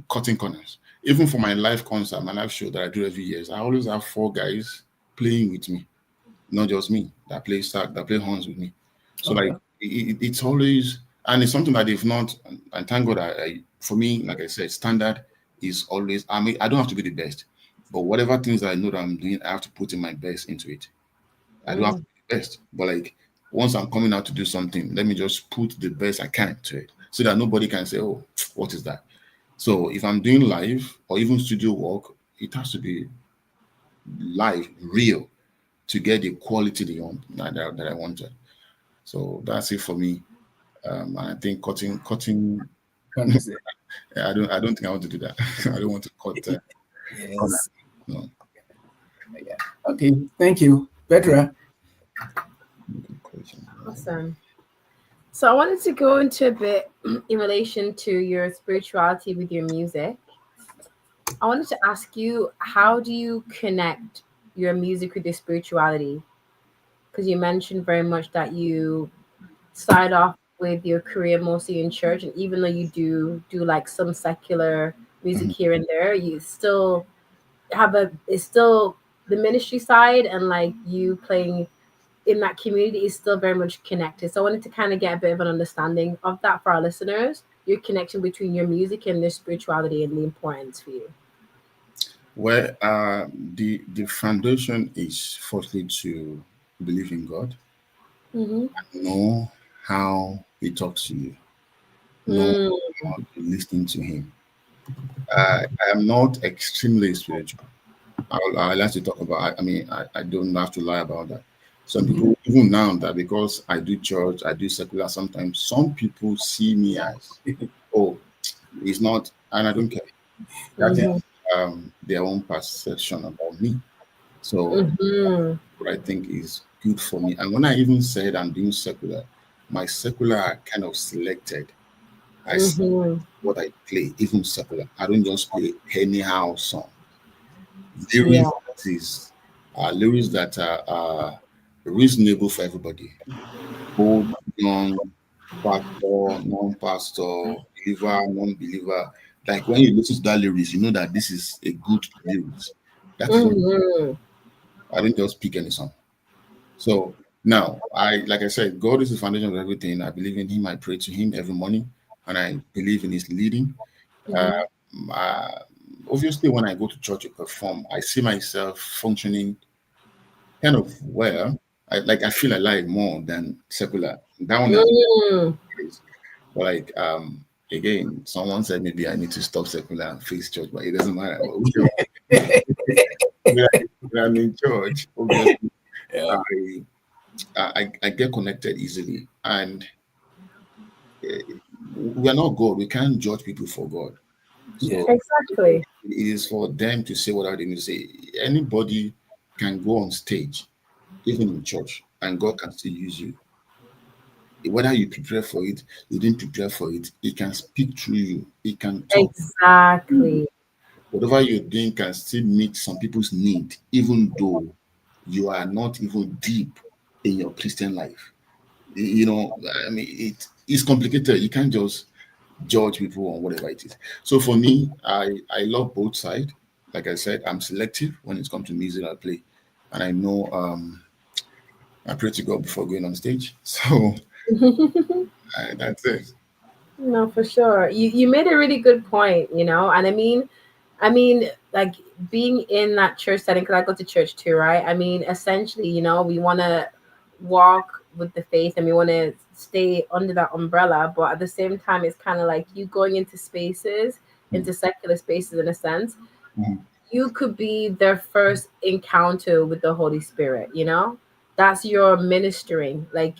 [SPEAKER 4] cutting corners. Even for my live concert, my live show that I do every year, I always have 4 guys playing with me, not just me, that play sax, that play horns with me. So like it's always, and it's something that they've not, and thank God, for me, like I said, standard is always, I don't have to be the best, but whatever things that I know that I'm doing, I have to put in my best into it. I don't have to be the best, but like once I'm coming out to do something, let me just put the best I can to it, so that nobody can say, oh, what is that? So if I'm doing live or even studio work, it has to be live, real, to get the quality that I wanted. So that's it for me. And I think cutting. I don't think I want to do that. I don't want to cut.
[SPEAKER 3] Yes.
[SPEAKER 4] No.
[SPEAKER 3] Yeah. Okay. Thank you, PETRAA.
[SPEAKER 1] Awesome. So I wanted to go into a bit in relation to your spirituality with your music. I wanted to ask you, how do you connect your music with your spirituality? Because you mentioned very much that you started off with your career mostly in church, and even though you do like some secular music here and there, you still have it's still the ministry side, and like you playing in that community is still very much connected. So I wanted to kind of get a bit of an understanding of that for our listeners, your connection between your music and their spirituality and the importance for you.
[SPEAKER 4] Where the foundation is firstly to believe in God,
[SPEAKER 1] Mm-hmm.
[SPEAKER 4] know how He talks to you, know
[SPEAKER 1] Mm.
[SPEAKER 4] how to listen to Him. I am not extremely spiritual. I like to talk about. I mean, I don't have to lie about that. Some people, even now, that because I do church, I do secular. Sometimes some people see me as, oh, it's not, and I don't care. That is
[SPEAKER 1] Mm-hmm.
[SPEAKER 4] their own perception about me. So
[SPEAKER 1] Mm-hmm.
[SPEAKER 4] what I think is good for me. And when I even said I'm doing secular, my secular are kind of selected. I see
[SPEAKER 1] Mm-hmm.
[SPEAKER 4] what I play, even secular. I don't just play anyhow song.
[SPEAKER 1] Yeah.
[SPEAKER 4] Lyrics that is lyrics that are reasonable for everybody. Old, young, pastor, non-pastor, believer, non-believer. Like when you listen to that lyrics, you know that this is a good lyrics. That is what
[SPEAKER 1] Mm-hmm.
[SPEAKER 4] I don't just pick any song. So now, like I said, God is the foundation of everything. I believe in Him. I pray to Him every morning, and I believe in His leading. Uh,
[SPEAKER 1] Mm-hmm.
[SPEAKER 4] uh, Obviously, when I go to church to perform, I see myself functioning kind of well. I feel alive more than secular. That one has
[SPEAKER 1] Mm.
[SPEAKER 4] been but again, someone said maybe I need to stop secular and face church, but it doesn't matter. When I'm in church, obviously,
[SPEAKER 3] Yeah.
[SPEAKER 4] I I get connected easily, and we are not God. We can't judge people for God.
[SPEAKER 3] Yeah.
[SPEAKER 4] So
[SPEAKER 1] Exactly.
[SPEAKER 4] it is for them to say what they need to say. Anybody can go on stage, even in church, and God can still use you. Whether you prepare for it, you didn't prepare for it, He can speak through you. He can talk.
[SPEAKER 1] Exactly.
[SPEAKER 4] Whatever you're doing can still meet some people's need, even though you are not even deep in your Christian life. You know, I mean, it is complicated. You can't just judge people on whatever it is. So for me, I love both sides. Like I said, I'm selective when it comes to music I play, and I know I pray to God before going on stage. So that's it.
[SPEAKER 1] No, for sure. You made a really good point, you know, and I mean, like being in that church setting, because I go to church too, right? I mean, essentially, you know, we want to walk with the faith and we want to stay under that umbrella, but at the same time, it's kind of like you going into spaces, into secular spaces in a sense.
[SPEAKER 4] Mhm.
[SPEAKER 1] You could be their first encounter with the Holy Spirit, you know? That's your ministering. Like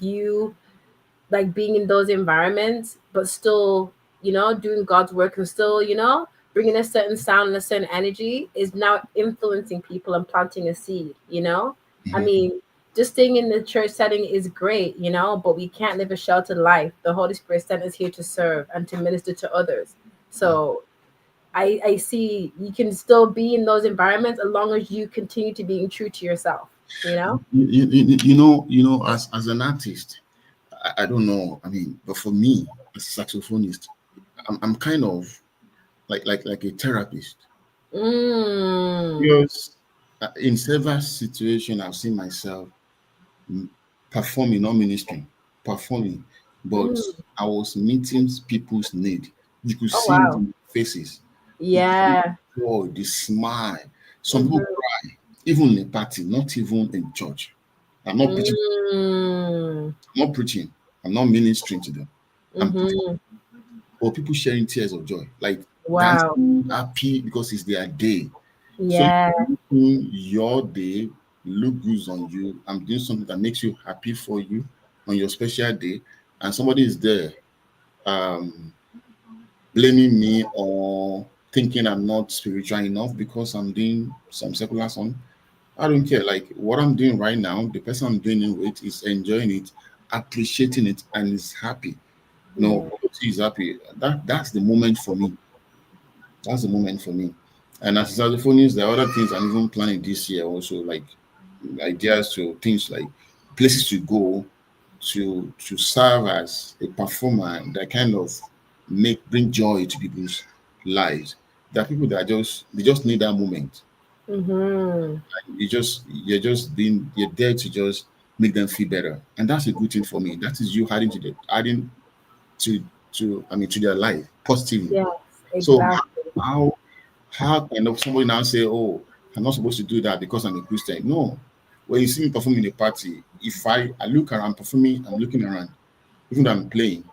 [SPEAKER 1] being in those environments, but still, you know, doing God's work and still, you know, bringing a certain sound and a certain energy is now influencing people and planting a seed, you know? I
[SPEAKER 4] Mhm.
[SPEAKER 1] mean, just staying in the church setting is great, you know, but we can't live a sheltered life. The Holy Spirit sent us here to serve and to minister to others. So I see you can still be in those environments as long as you continue to being true to yourself, you know?
[SPEAKER 4] As an artist, I don't know. I mean, but for me, as a saxophonist, I'm kind of like a therapist
[SPEAKER 1] Mm.
[SPEAKER 4] because in several situations I've seen myself mm, performing, not ministering, performing, but
[SPEAKER 1] Mm.
[SPEAKER 4] I was meeting people's need. You could
[SPEAKER 1] Oh
[SPEAKER 4] see it
[SPEAKER 1] wow.
[SPEAKER 4] in their faces. You could see
[SPEAKER 1] Yeah.
[SPEAKER 4] the joy, the smile. Some people
[SPEAKER 1] Mhm.
[SPEAKER 4] cry, even in a party, not even in church. I'm not preaching.
[SPEAKER 1] Mm.
[SPEAKER 4] I'm not preaching. I'm not ministering to them. I'm preaching.
[SPEAKER 1] Mhm.
[SPEAKER 4] Or people sharing tears of joy, like
[SPEAKER 1] Wow.
[SPEAKER 4] dancing, happy because it's their day. So
[SPEAKER 1] Yeah.
[SPEAKER 4] making your day look good on you. I'm doing something that makes you happy for you on your special day, and somebody is there um, blaming me or thinking I'm not spiritual enough because I'm doing some secular song. I don't care. Like what I'm doing right now, the person I'm doing it with is enjoying it, appreciating it, and is happy. No,
[SPEAKER 1] Yeah.
[SPEAKER 4] he's happy. That's the moment for me. That's the moment for me. And as a saxophonist, there are other things I'm even planning this year also, like ideas to things like places to go to serve as a performer that kind of bring joy to people's lives. There are people that they just need that moment.
[SPEAKER 1] Mhm.
[SPEAKER 4] You're there to just make them feel better. And that's a good thing for me. That is you adding to to their life positively.
[SPEAKER 1] Yes.
[SPEAKER 4] So
[SPEAKER 1] Exactly.
[SPEAKER 4] how How can somebody now say, "Oh, I'm not supposed to do that because I'm a Christian"? No. When you see me perform in a party, if I look around performing, I'm looking around. Even though I'm playing,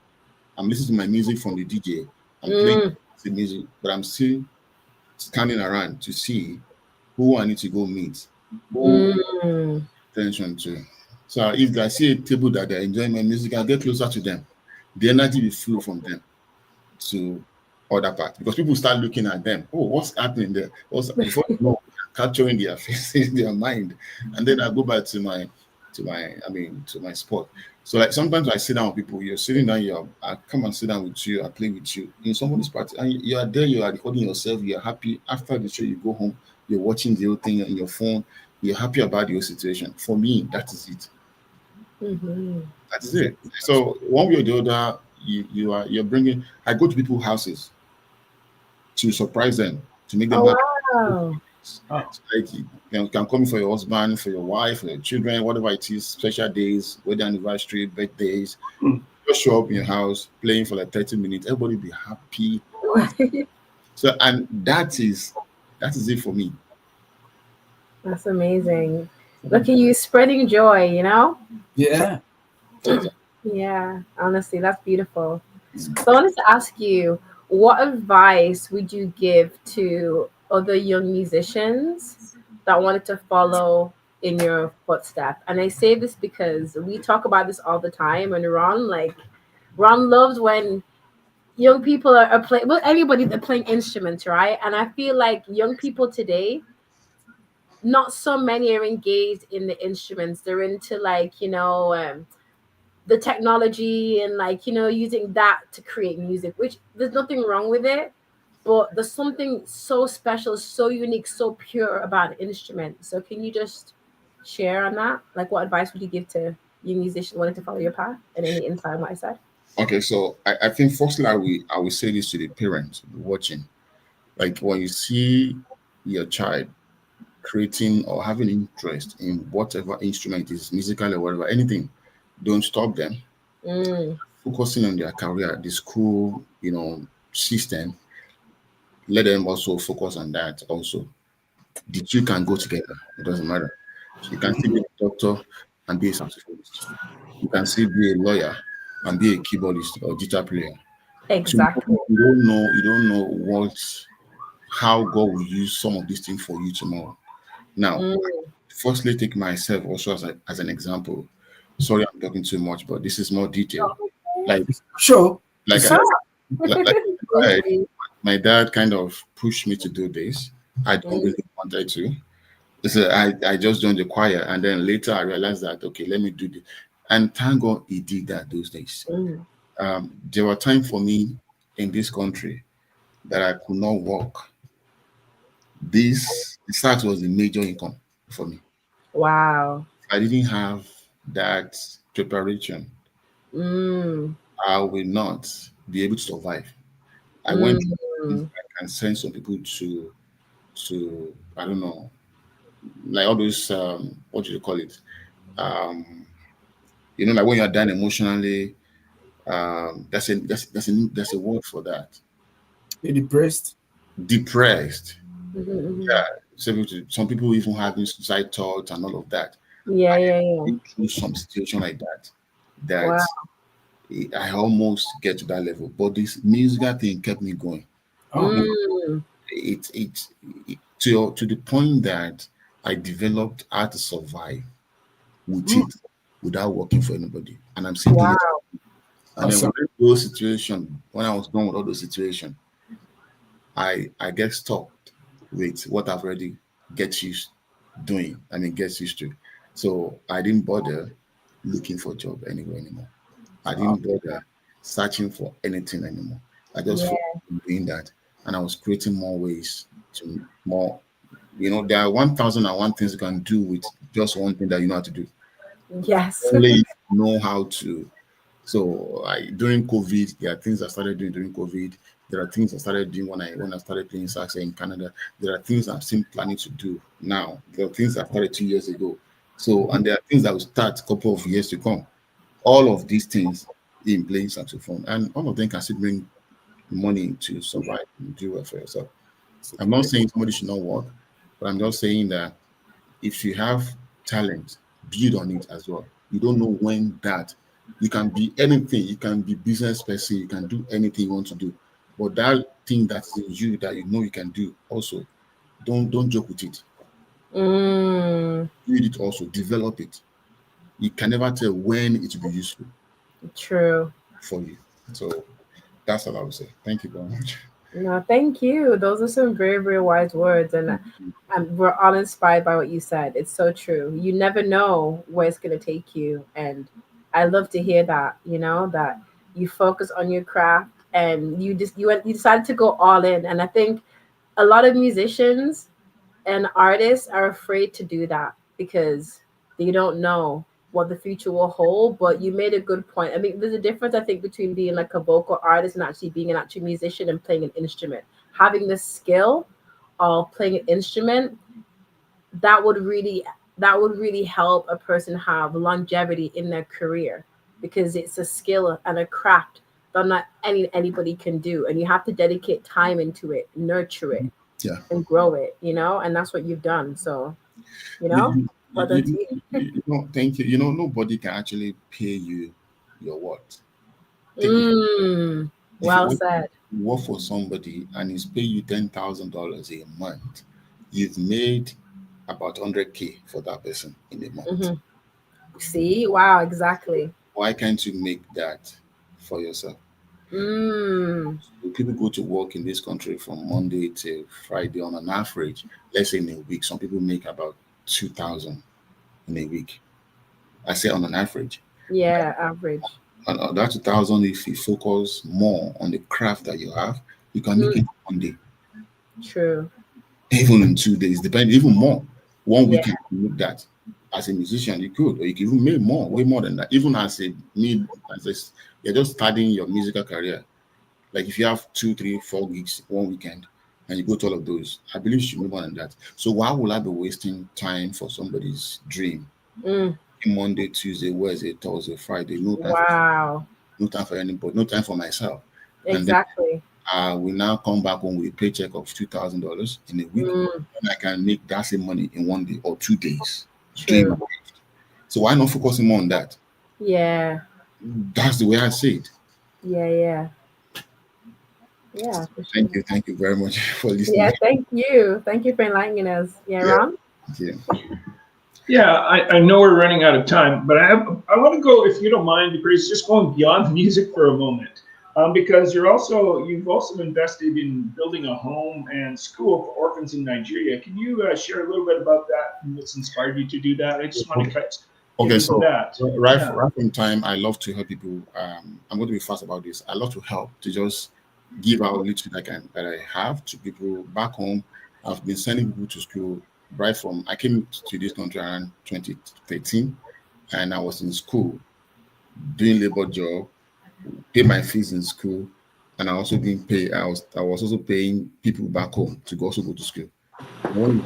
[SPEAKER 4] I'm listening to my music from the DJ. I'm playing
[SPEAKER 1] Mm,
[SPEAKER 4] the music, but I'm still scanning around to see who I need to go meet, who
[SPEAKER 1] mm.
[SPEAKER 4] attention to. So if I see a table that they're enjoying my music, I'll get closer to them. The energy will flow from them to other parts because people start looking at them. Oh, what's happening there? What's before you know, capturing their faces, their mind, and then I go back to my sport. So like sometimes I sit down with people. You're sitting down. I come and sit down with you. I play with you in somebody's party, and you are there. You are recording yourself. You're happy. After the show, you go home. You're watching the whole thing on your phone. You're happy about your situation. For me, that is it.
[SPEAKER 1] Mm-hmm.
[SPEAKER 4] That is it. So one way or the other, you're bringing. I go to people's houses to surprise them, to make them
[SPEAKER 1] Oh
[SPEAKER 4] happy.
[SPEAKER 1] wow.
[SPEAKER 2] Oh,
[SPEAKER 4] So like you can come for your husband, for your wife, for your children, whatever it is, special days, wedding anniversary, birthdays.
[SPEAKER 2] mm.
[SPEAKER 4] Just show up in your house, playing for like 30 minutes. Everybody be happy. So and that is it for me.
[SPEAKER 1] That's amazing. Look at you spreading joy, you know?
[SPEAKER 3] Yeah.
[SPEAKER 1] Yeah, honestly, that's beautiful. So I wanted to ask you, what advice would you give to other young musicians that wanted to follow in your footstep? And I say this because we talk about this all the time, and Ron loves when young people are playing, well, anybody that playing instruments, right? And I feel like young people today, not so many are engaged in the instruments. They're into the technology and using that to create music, which there's nothing wrong with it, but there's something so special, so unique, so pure about an instrument. So can you just share on that? Like, what advice would you give to young musicians wanting to follow your path, and any insight on what I said?
[SPEAKER 4] Okay, so I think firstly I will say this to the parents watching. Like when you see your child creating or having interest in whatever instrument is musical or whatever, anything, don't stop them.
[SPEAKER 1] Mm,
[SPEAKER 4] Focusing on their career, the school, system, let them also focus on that also. The two can go together. It doesn't matter. So you can still be a doctor and be a saxophonist. You can still be a lawyer and be a keyboardist or guitar player. So
[SPEAKER 1] exactly.
[SPEAKER 4] you don't know what how God will use some of these things for you tomorrow. Now,
[SPEAKER 1] Mm.
[SPEAKER 4] firstly, take myself also as an example. Sorry, I'm talking too much, but this is more detailed. Like
[SPEAKER 3] Sure.
[SPEAKER 4] like
[SPEAKER 3] It's
[SPEAKER 4] I,
[SPEAKER 1] Sure.
[SPEAKER 4] like
[SPEAKER 1] Yes,
[SPEAKER 4] I,
[SPEAKER 1] please.
[SPEAKER 4] my dad kind of pushed me to do this. I don't
[SPEAKER 1] Mm,
[SPEAKER 4] really wanted to. So I just joined the choir, and then later I realized that okay, let me do this. And thank God he did that those days.
[SPEAKER 1] mm.
[SPEAKER 4] There were times for me in this country that I could not walk. The sax was the major income for me.
[SPEAKER 1] Wow.
[SPEAKER 4] I didn't have that preparation.
[SPEAKER 1] Mm,
[SPEAKER 4] I will not be able to survive. I went through
[SPEAKER 1] mm.
[SPEAKER 4] I can send some people to I don't know, like all those what do you call it? Um like when you're done emotionally, that's a word for that.
[SPEAKER 3] you're depressed.
[SPEAKER 4] Depressed.
[SPEAKER 1] Mhm,
[SPEAKER 4] Yeah. Some people even having suicide thoughts and all of that.
[SPEAKER 1] mhm. Yeah, yeah, yeah.
[SPEAKER 4] Been through some situation like that.
[SPEAKER 1] Wow.
[SPEAKER 4] That I almost get to that level. But this musical thing kept me going.
[SPEAKER 3] Oh,
[SPEAKER 1] Mm.
[SPEAKER 4] It to the point that I developed how to survive with
[SPEAKER 3] mm,
[SPEAKER 4] it without working for anybody. And I'm still doing it.
[SPEAKER 1] Wow.
[SPEAKER 4] And then
[SPEAKER 3] awesome.
[SPEAKER 4] when I was done with all those situations, I get stuck with what I've already get used doing. I mean, get used to. So I didn't bother looking for a job anywhere anymore. I
[SPEAKER 3] Oh,
[SPEAKER 4] didn't bother searching for anything anymore. I just
[SPEAKER 1] Yeah.
[SPEAKER 4] focused on doing that, and I was creating more ways to more. There are 1,001 things you can do with just one thing that you know how to do.
[SPEAKER 1] Yes.
[SPEAKER 4] Only if you know how to. So during COVID, there are things I started doing during COVID. There are things I started doing when I started playing sax in Canada. There are things I'm still planning to do now. There are things I started 2 years ago. So and there are things that will start a couple of years to come. All of these things in playing saxophone, and all of them can still bring money to survive and do well for yourself. I'm not saying somebody should not work, but I'm just saying that if you have talent, build on it as well. You don't know when that you can be anything, you can be business person, you can do anything you want to do. But that thing that's in you that you know you can do also, don't joke with it.
[SPEAKER 1] Mm,
[SPEAKER 4] Build it also, develop it. You can never tell when it will be useful
[SPEAKER 1] true.
[SPEAKER 4] for you. So that's what I would say. Thank you very much.
[SPEAKER 1] No, thank you. Those are some very, very wise words, and we're all inspired by what you said. It's so true. You never know where it's going to take you, and I love to hear that. You know that you focus on your craft, and you decided to go all in. And I think a lot of musicians and artists are afraid to do that because they don't know what the future will hold. But you made a good point. I mean, there's a difference, I think, between being like a vocal artist and actually being an actual musician and playing an instrument. Having the skill of playing an instrument, that would really that would really help a person have longevity in their career because it's a skill and a craft that not anybody can do, and you have to dedicate time into it, nurture it,
[SPEAKER 4] Yeah.
[SPEAKER 1] and grow it, and that's what you've done. So,
[SPEAKER 4] You,
[SPEAKER 1] well done to you.
[SPEAKER 4] thank you. Nobody can actually pay you your what. Take it.
[SPEAKER 1] Mm,
[SPEAKER 4] If you
[SPEAKER 1] well said.
[SPEAKER 4] work for somebody and he's paying you $10,000 a month, you've made about 100K for that person in a month.
[SPEAKER 1] Hmm. See, wow, exactly.
[SPEAKER 4] Why can't you make that for yourself?
[SPEAKER 1] Mm,
[SPEAKER 4] People go to work in this country from Monday to Friday on an average. Let's say in a week, some people make about 2,000 in a week. I say on an average.
[SPEAKER 1] yeah, average.
[SPEAKER 4] And that 2,000, if you focus more on the craft that you have, you can make
[SPEAKER 1] Mm,
[SPEAKER 4] it one day,
[SPEAKER 1] true.
[SPEAKER 4] even in 2 days, depending, even more. One
[SPEAKER 1] Yeah.
[SPEAKER 4] weekend, you make that. As a musician, you could, or you can even make more, way more than that. Even as a you're just starting your musical career. Like if you have 2, 3, 4 gigs one weekend, and you go to all of those, I believe you should make more than that. So why would I be wasting time for somebody's dream?
[SPEAKER 1] Mm,
[SPEAKER 4] Monday, Tuesday, Wednesday, Thursday, Friday,
[SPEAKER 1] wow.
[SPEAKER 4] no time for anybody, no time for myself. And then
[SPEAKER 1] Exactly.
[SPEAKER 4] we now come back home with a paycheck of $2,000 in a week,
[SPEAKER 1] Mm,
[SPEAKER 4] and I can make that same money in 1 day or 2 days doing my
[SPEAKER 1] true.
[SPEAKER 4] craft. So why not focusing more on that?
[SPEAKER 1] Yeah.
[SPEAKER 4] That's the way I see it.
[SPEAKER 1] Yeah. Yeah. Yeah, for sure.
[SPEAKER 4] Thank you very much for listening.
[SPEAKER 1] Yeah, thank you. Thank you for enlightening us. Yeah,
[SPEAKER 4] Yeah,
[SPEAKER 1] Ron?
[SPEAKER 4] thank you.
[SPEAKER 2] Yeah, I know we're running out of time, but I want to go, if you don't mind, BePraize, just going beyond the music for a moment, because you've also invested in building a home and school for orphans in Nigeria. Can you share a little bit about that and what's inspired you to do that? I just want to get
[SPEAKER 4] Okay,
[SPEAKER 2] into
[SPEAKER 4] so
[SPEAKER 2] that.
[SPEAKER 4] right from time, I love to help people. I'm going to be fast about this. I love to help, to just give out little that I have to people back home. I've been sending people to school right from I came to this country around 2013, and I was in school doing labor job, pay my fees in school, and I also didn't pay. I was also paying people back home to also go to school. When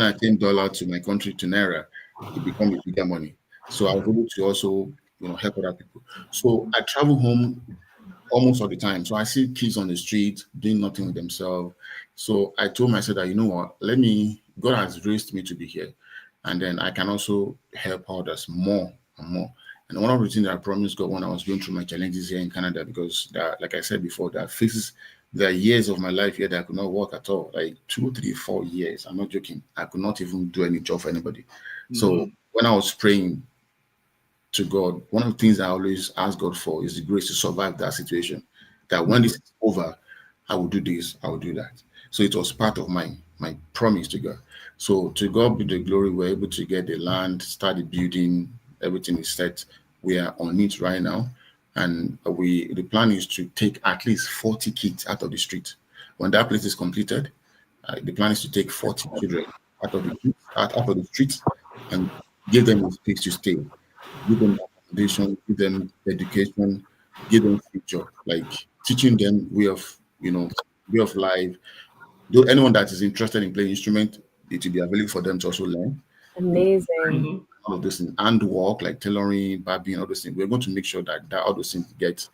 [SPEAKER 4] I change dollar to my country to naira, it becomes a bigger money. So I was able to also help other people. So I travel home almost all the time. So I see kids on the street doing nothing with themselves. So I told myself that, you know what, God has raised me to be here. And then I can also help others more and more. And one of the things that I promised God when I was going through my challenges here in Canada, because that, like I said before, that faces the years of my life here that I could not work at all, like 2, 3, 4 years. I'm not joking. I could not even do any job for anybody.
[SPEAKER 2] Mm-hmm.
[SPEAKER 4] So when I was praying to God, one of the things I always ask God for is the grace to survive that situation. That when this is over, I will do this, I will do that. So it was part of my promise to God. So to God be the glory. We're able to get the land, start the building, everything is set. We are on it right now. And the plan is to take at least 40 kids out of the street. When that place is completed, the plan is to take 40 children out of the streets and give them a space to stay, give them accommodation, give them education, give them future, like teaching them way of life. Though anyone that is interested in playing instrument, it will be available for them to also learn.
[SPEAKER 1] Amazing.
[SPEAKER 2] Mm-hmm.
[SPEAKER 4] All of those things, handwork like tailoring, barbing, all those things. We're going to make sure that all those things get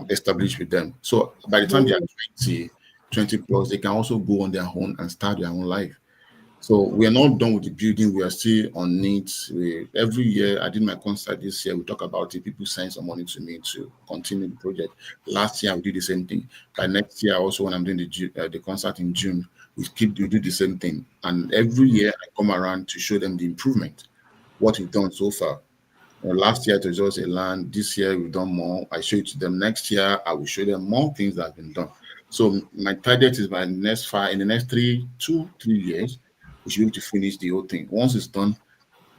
[SPEAKER 4] established with them. So by the time they are 20, 20 plus, they can also go on their own and start their own life. So we are not done with the building. We are still on it. Every year, I did my concert this year. We talk about it. People send some money to me to continue the project. Last year, we did the same thing. By next year, also when I'm doing the concert in June, we do the same thing. And every year, I come around to show them the improvement, what we've done so far. Last year it was just a land. This year we've done more. I show it to them. Next year I will show them more things that have been done. So my target is by in the next 3 years, we should be able to finish the whole thing. Once it's done,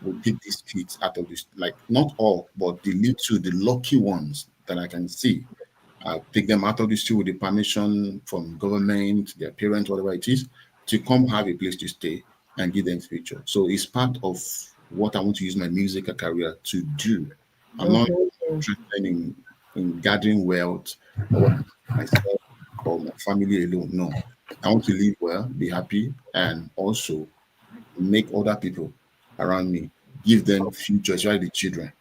[SPEAKER 4] we'll pick these kids out of this, like not all, but the lucky ones that I can see. I'll take them out of the school with the permission from government, their parents, whatever it is, to come have a place to stay and give them future. So it's part of what I want to use my musical career to do. I'm not interested in gathering wealth or myself or my family alone. No. I want to live well, be happy, and also make other people around me, give them future, especially the children,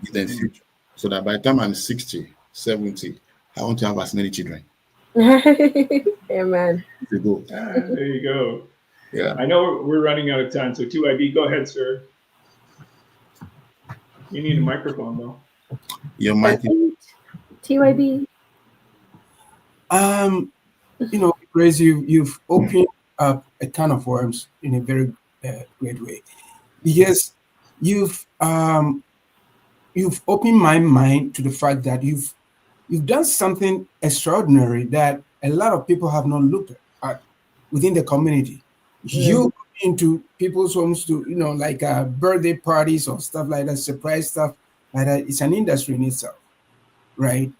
[SPEAKER 4] give them future. So that by the time I'm 60, 70, I want to have as many children.
[SPEAKER 1] Amen.
[SPEAKER 2] There you go.
[SPEAKER 4] Yeah.
[SPEAKER 2] I know we're running out of time, so 2IB, go ahead, sir. You need a microphone, though.
[SPEAKER 4] Your mic.
[SPEAKER 1] TYB.
[SPEAKER 3] Praise you've opened up a ton of worms in a very great way, because you've opened my mind to the fact that you've done something extraordinary that a lot of people have not looked at within the community. You go into people's homes to, like birthday parties or stuff like that, surprise stuff like that. It's an industry in itself, right?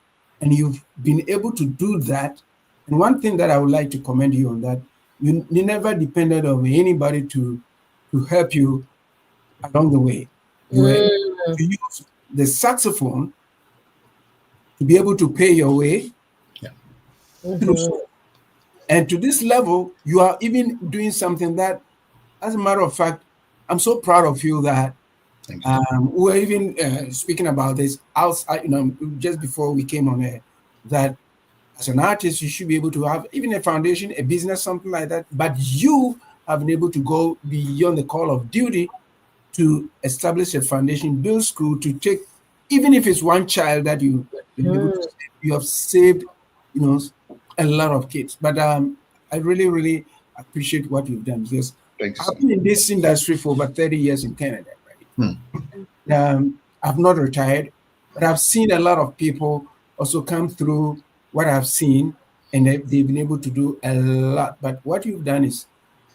[SPEAKER 3] And you've been able to do that. And one thing that I would like to commend you on that, you never depended on anybody to help you along the way. You were able to use the saxophone to be able to pay your way. And to this level, you are even doing something that, as a matter of fact, I'm so proud of you that we're even speaking about this outside, just before we came on air, that as an artist, you should be able to have even a foundation, a business, something like that. But you have been able to go beyond the call of duty to establish a foundation, build school, to take, even if it's one child that you have saved, a lot of kids. But I really, really appreciate what you've done, because I've been in this industry for over 30 years in Canada, right? I've not retired, but I've seen a lot of people also come through what I've seen, and they've been able to do a lot. But what you've done is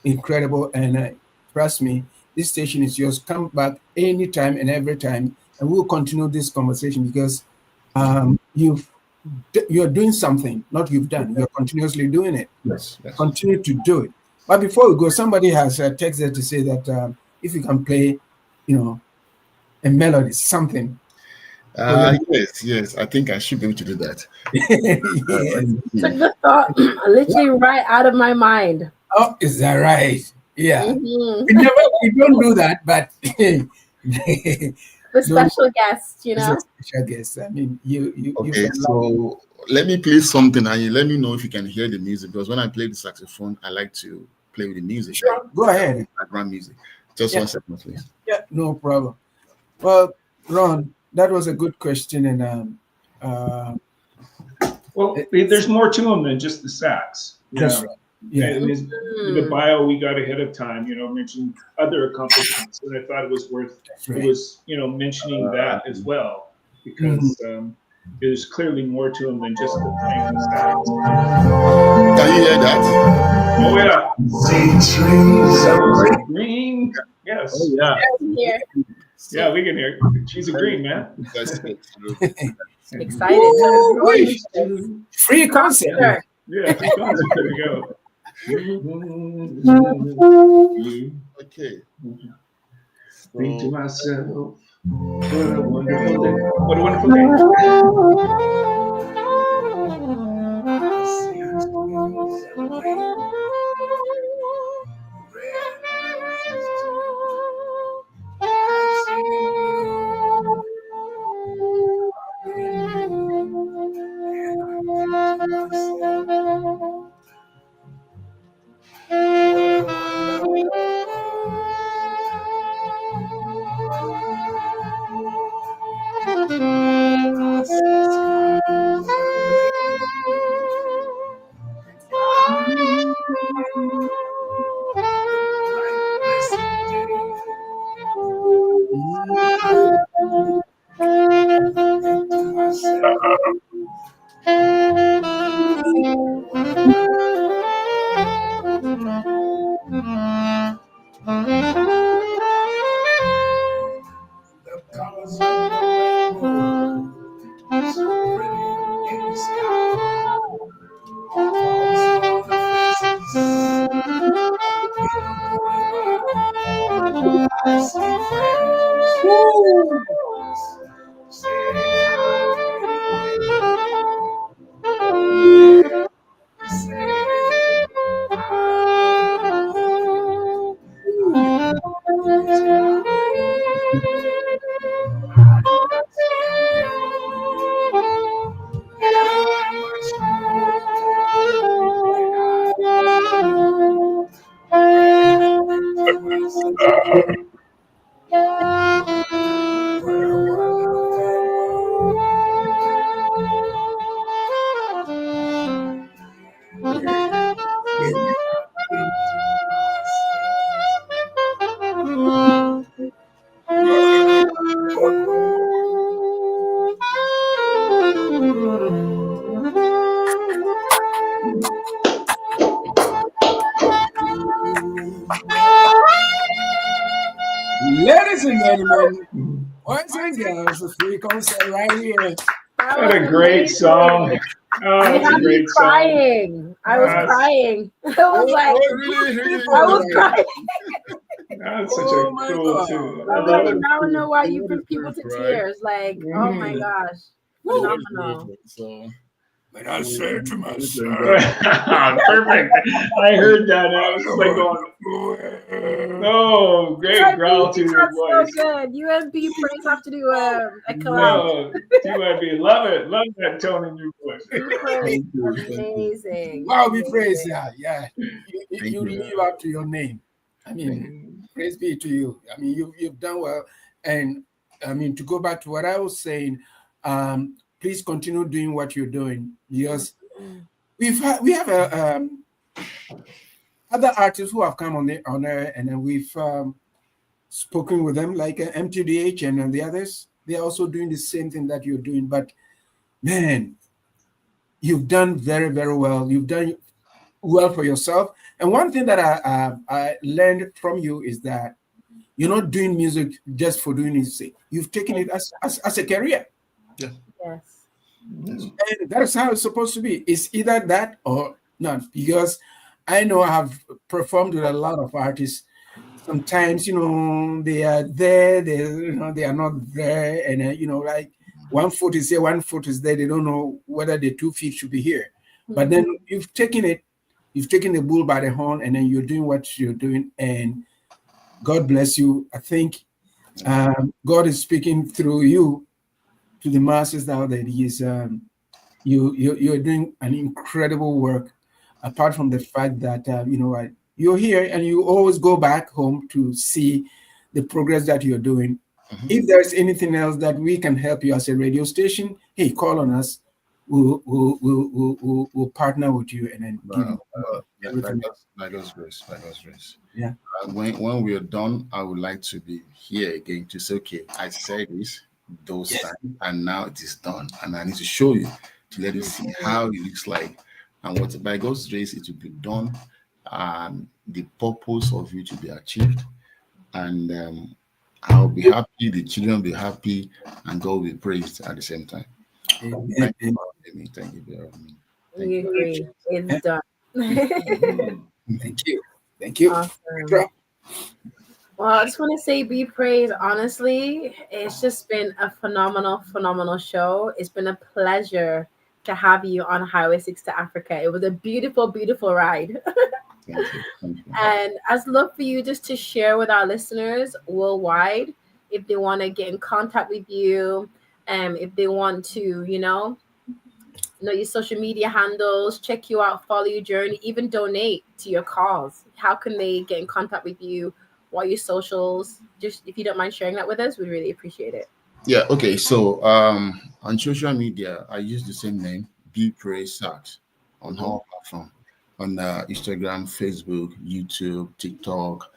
[SPEAKER 3] incredible, and trust me, this station is yours. Come back anytime and every time, and we'll continue this conversation, because you're doing something, not you've done. You're continuously doing it.
[SPEAKER 4] Yes.
[SPEAKER 3] Continue to do it. But before we go, somebody has texted to say that if you can play, a melody, something.
[SPEAKER 4] Yes. I think I should be able to do that.
[SPEAKER 1] Took the thought literally right out of my mind.
[SPEAKER 3] Oh, is that right? Yeah. We don't do that, but
[SPEAKER 1] the special guest,
[SPEAKER 3] Special guest. I mean, you.
[SPEAKER 4] Okay, so let me play something, and you let me know if you can hear the music, because when I play the saxophone, I like to play with the music.
[SPEAKER 3] Sure, go ahead.
[SPEAKER 4] Background music. Just 1 second, please.
[SPEAKER 3] Yeah, no problem. Well, Ron, that was a good question, and
[SPEAKER 2] well, there's more to them than just the sax.
[SPEAKER 3] That's right. Yeah.
[SPEAKER 2] And the bio we got ahead of time, mentioned other accomplishments, and I thought it was worth mentioning that as well, because there's clearly more to them than just the playing the sax.
[SPEAKER 4] Can you hear that?
[SPEAKER 2] Oh yeah. Green. Yes.
[SPEAKER 4] Oh yeah.
[SPEAKER 1] Here.
[SPEAKER 2] Yeah, we can hear. She's a green, man.
[SPEAKER 1] Excited.
[SPEAKER 3] Free concert.
[SPEAKER 2] Yeah, free concert. There we go.
[SPEAKER 4] Okay.
[SPEAKER 2] Think to myself, what a wonderful day. What a wonderful day.
[SPEAKER 3] gentlemen, boys and girls, a free concert right here.
[SPEAKER 2] What a great song. Oh,
[SPEAKER 1] You
[SPEAKER 2] that's a
[SPEAKER 1] had me
[SPEAKER 2] great song.
[SPEAKER 1] crying. I was crying. I was like, I was crying.
[SPEAKER 2] That's such
[SPEAKER 3] Oh
[SPEAKER 2] a
[SPEAKER 3] my
[SPEAKER 2] cool
[SPEAKER 3] God.
[SPEAKER 2] tune.
[SPEAKER 1] I was like, now I know why you bring people to tears. Like, oh my
[SPEAKER 2] Mm.
[SPEAKER 1] gosh, phenomenal.
[SPEAKER 4] So
[SPEAKER 3] But I say to myself,
[SPEAKER 2] Perfect. I heard that. And I was just like going, oh, great growl to your voice.
[SPEAKER 1] So good. You and BePraize have to do a collab.
[SPEAKER 2] No, TYB, love it. Love that tone in your voice.
[SPEAKER 1] BePraize, amazing.
[SPEAKER 3] wow,
[SPEAKER 1] amazing.
[SPEAKER 3] BePraize, yeah. You live up to your name. I mean, praise be to you. I mean, you've done well. And I mean, to go back to what I was saying, please continue doing what you're doing, because we have other artists who have come on air, and then we've spoken with them, like MTDH and the others. They're also doing the same thing that you're doing. But man, you've done very, very well. You've done well for yourself. And one thing that I learned from you is that you're not doing music just for doing its sake. You've taken it as a career.
[SPEAKER 4] yeah.
[SPEAKER 1] Yes.
[SPEAKER 3] And that's how it's supposed to be. It's either that or not. Because I know I have performed with a lot of artists. Sometimes, they are there, they are not there. And, like 1 foot is here, 1 foot is there. They don't know whether the 2 feet should be here. But then you've taken the bull by the horn, and then you're doing what you're doing. And God bless you. I think God is speaking through you to the masses now that He is. You're doing an incredible work. Apart from the fact that you're here and you always go back home to see the progress that you're doing. If there's anything else that we can help you as a radio station, hey, call on us. We'll partner with you and then give you everything.
[SPEAKER 4] By God's grace.
[SPEAKER 3] Yeah.
[SPEAKER 4] When we are done, I would like to be here again to say, okay, I said this those times, and now it is done, and I need to show you to let you see how it looks like, and what by God's grace it will be done, and the purpose of it will be achieved, and I'll be happy, the children will be happy, and God will be praised at the same time. Thank you for having me. Thank you for having me.
[SPEAKER 1] We agree. It's done.
[SPEAKER 3] Thank you.
[SPEAKER 1] Awesome. Well, I just want to say BePraize, honestly, it's just been a phenomenal show. It's been a pleasure to have you on Highway 6 to Africa. It was a beautiful ride.
[SPEAKER 4] Thank you.
[SPEAKER 1] And I'd love for you just to share with our listeners worldwide, if they want to get in contact with you, if they want to, know your social media handles, check you out, follow your journey, even donate to your cause. How can they get in contact with you? What are your socials? Just if you don't mind sharing that with us, we'd really appreciate it.
[SPEAKER 4] Yeah, okay. So on social media, I use the same name, BePraize Sax, on all platforms. On Instagram, Facebook, YouTube, TikTok,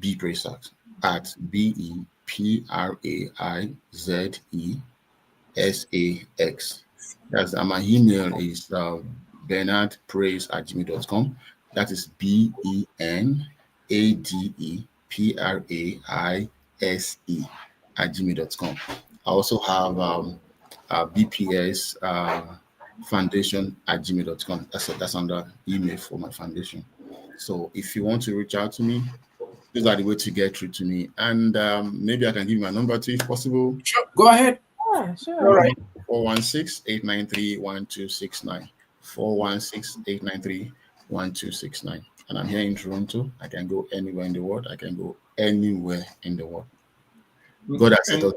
[SPEAKER 4] BePraize Sax at BePraizeSax. That's my email is bernardpraise@gmail.com. That is BENADEPRAISE@gmail.com. I also have BPS foundation@gmail.com. That's under email for my foundation. So if you want to reach out to me, these are the way to get through to me. And maybe I can give you my number too, if possible.
[SPEAKER 3] Sure. Go ahead.
[SPEAKER 1] Yeah, sure.
[SPEAKER 3] All right.
[SPEAKER 4] 416-893-1269. 416-893-1269. And I'm here in Toronto. I can go anywhere in the world. God has set us.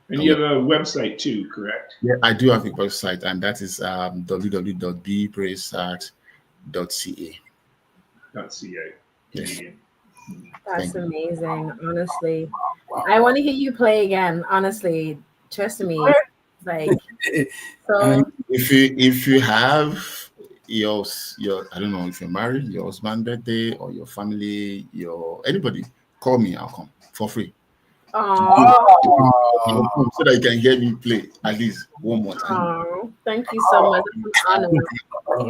[SPEAKER 2] And you have a website too, correct?
[SPEAKER 4] Yeah, I do have a website, and that is www.bepraizesax.ca.
[SPEAKER 2] Yes.
[SPEAKER 1] That's amazing, honestly. I want to hear you play again, honestly. Trust me. Like, so
[SPEAKER 4] if you have your I don't know, if you're married, your husband's birthday, or your family, anybody, call me, I'll come for free. So that you can hear me play at least one more time.
[SPEAKER 1] Thank you so much.
[SPEAKER 4] And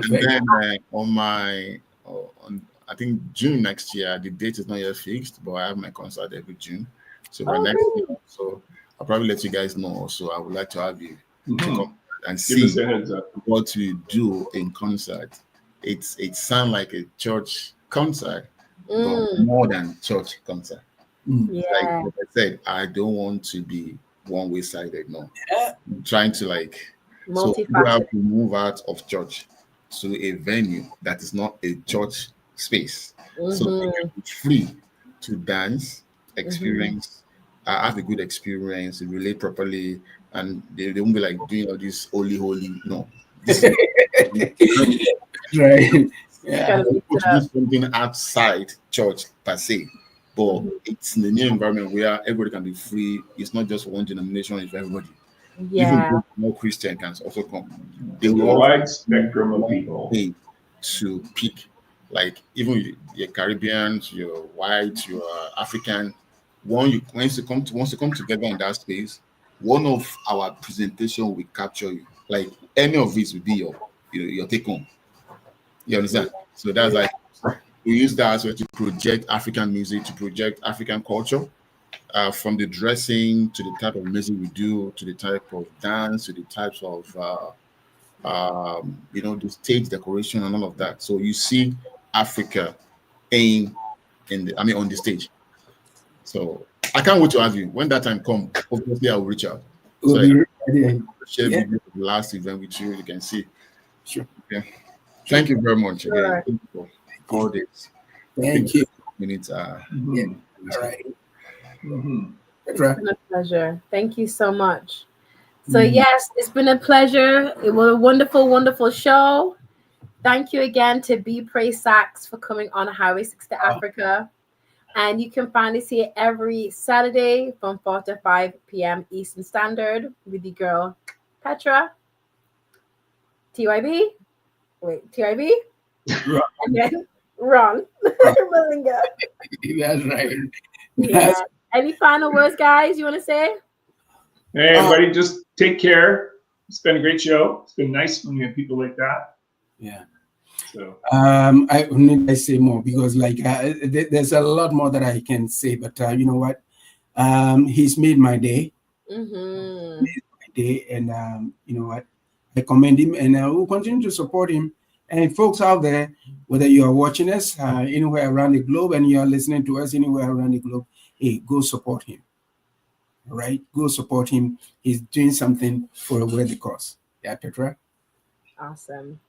[SPEAKER 4] then on I think June next year, the date is not yet fixed, but I have my concert every June. So by next year, so I'll probably let you guys know. Also, I would like to have you to come and
[SPEAKER 2] Give us
[SPEAKER 4] see
[SPEAKER 2] a heads up.
[SPEAKER 4] what we do in concert. It sounds like a church concert, but more than church concert.
[SPEAKER 1] Yeah.
[SPEAKER 4] Like I said, I don't want to be one-way sided. No, I'm trying to so we have to move out of church to a venue that is not a church space, so they can be free to dance, experience, have a good experience, relate properly, and they won't be like doing all this holy. No, this is
[SPEAKER 3] Right. Yeah.
[SPEAKER 4] do something outside church per se, but it's in the new environment where everybody can be free. It's not just one denomination; it's for everybody.
[SPEAKER 1] Yeah.
[SPEAKER 4] Even no Christian can also come. They
[SPEAKER 2] A
[SPEAKER 4] will all
[SPEAKER 2] wide spectrum of people
[SPEAKER 4] pay to pick, like even your Caribbeans, your white, your African. Once you come together in that space, one of our presentation will capture you. Like any of this will be your take home. You understand? So that's like we use that as well to project African music, to project African culture, from the dressing to the type of music we do, to the type of dance, to the types of the stage decoration and all of that. So you see Africa on the stage. So I can't wait to have you. When that time comes, obviously I will reach out.
[SPEAKER 3] We'll
[SPEAKER 4] So
[SPEAKER 3] be ready.
[SPEAKER 4] share video of the last event with you. You can see.
[SPEAKER 3] Sure.
[SPEAKER 4] Okay. Thank you very much again.
[SPEAKER 1] Sure.
[SPEAKER 4] Thank you for all this.
[SPEAKER 3] Thank you.
[SPEAKER 4] Minutes.
[SPEAKER 3] Yeah. All right.
[SPEAKER 1] It's been a pleasure. Thank you so much. So yes, it's been a pleasure. It was a wonderful, wonderful show. Thank you again to BePraize Sax for coming on Highway 6 to Africa. And you can find us here every Saturday from 4 to 5 p.m. Eastern Standard with the girl PETRAA, TYB, and then Ron, Mollinga.
[SPEAKER 3] That's right.
[SPEAKER 1] Yeah. Any final words, guys, you want to say?
[SPEAKER 2] Hey, everybody, just take care. It's been a great show. It's been nice when we have people like that.
[SPEAKER 3] Yeah.
[SPEAKER 2] So
[SPEAKER 3] I need to say more because there's a lot more that I can say, but you know what? He's made my day.
[SPEAKER 1] Mm-hmm.
[SPEAKER 3] Made my day, and you know what? I commend him, and I will continue to support him. And folks out there, whether you are watching us anywhere around the globe and you are listening to us anywhere around the globe, hey, go support him. All right, go support him. He's doing something for a worthy cause. Yeah, PETRAA.
[SPEAKER 1] Awesome.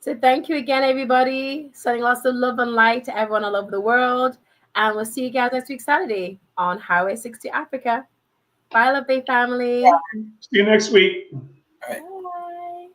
[SPEAKER 1] So thank you again, everybody. Sending lots of love and light to everyone all over the world. And we'll see you guys next week, Saturday, on Highway 6 to Africa. Bye, LuvBay family.
[SPEAKER 2] see you next week.
[SPEAKER 3] All right.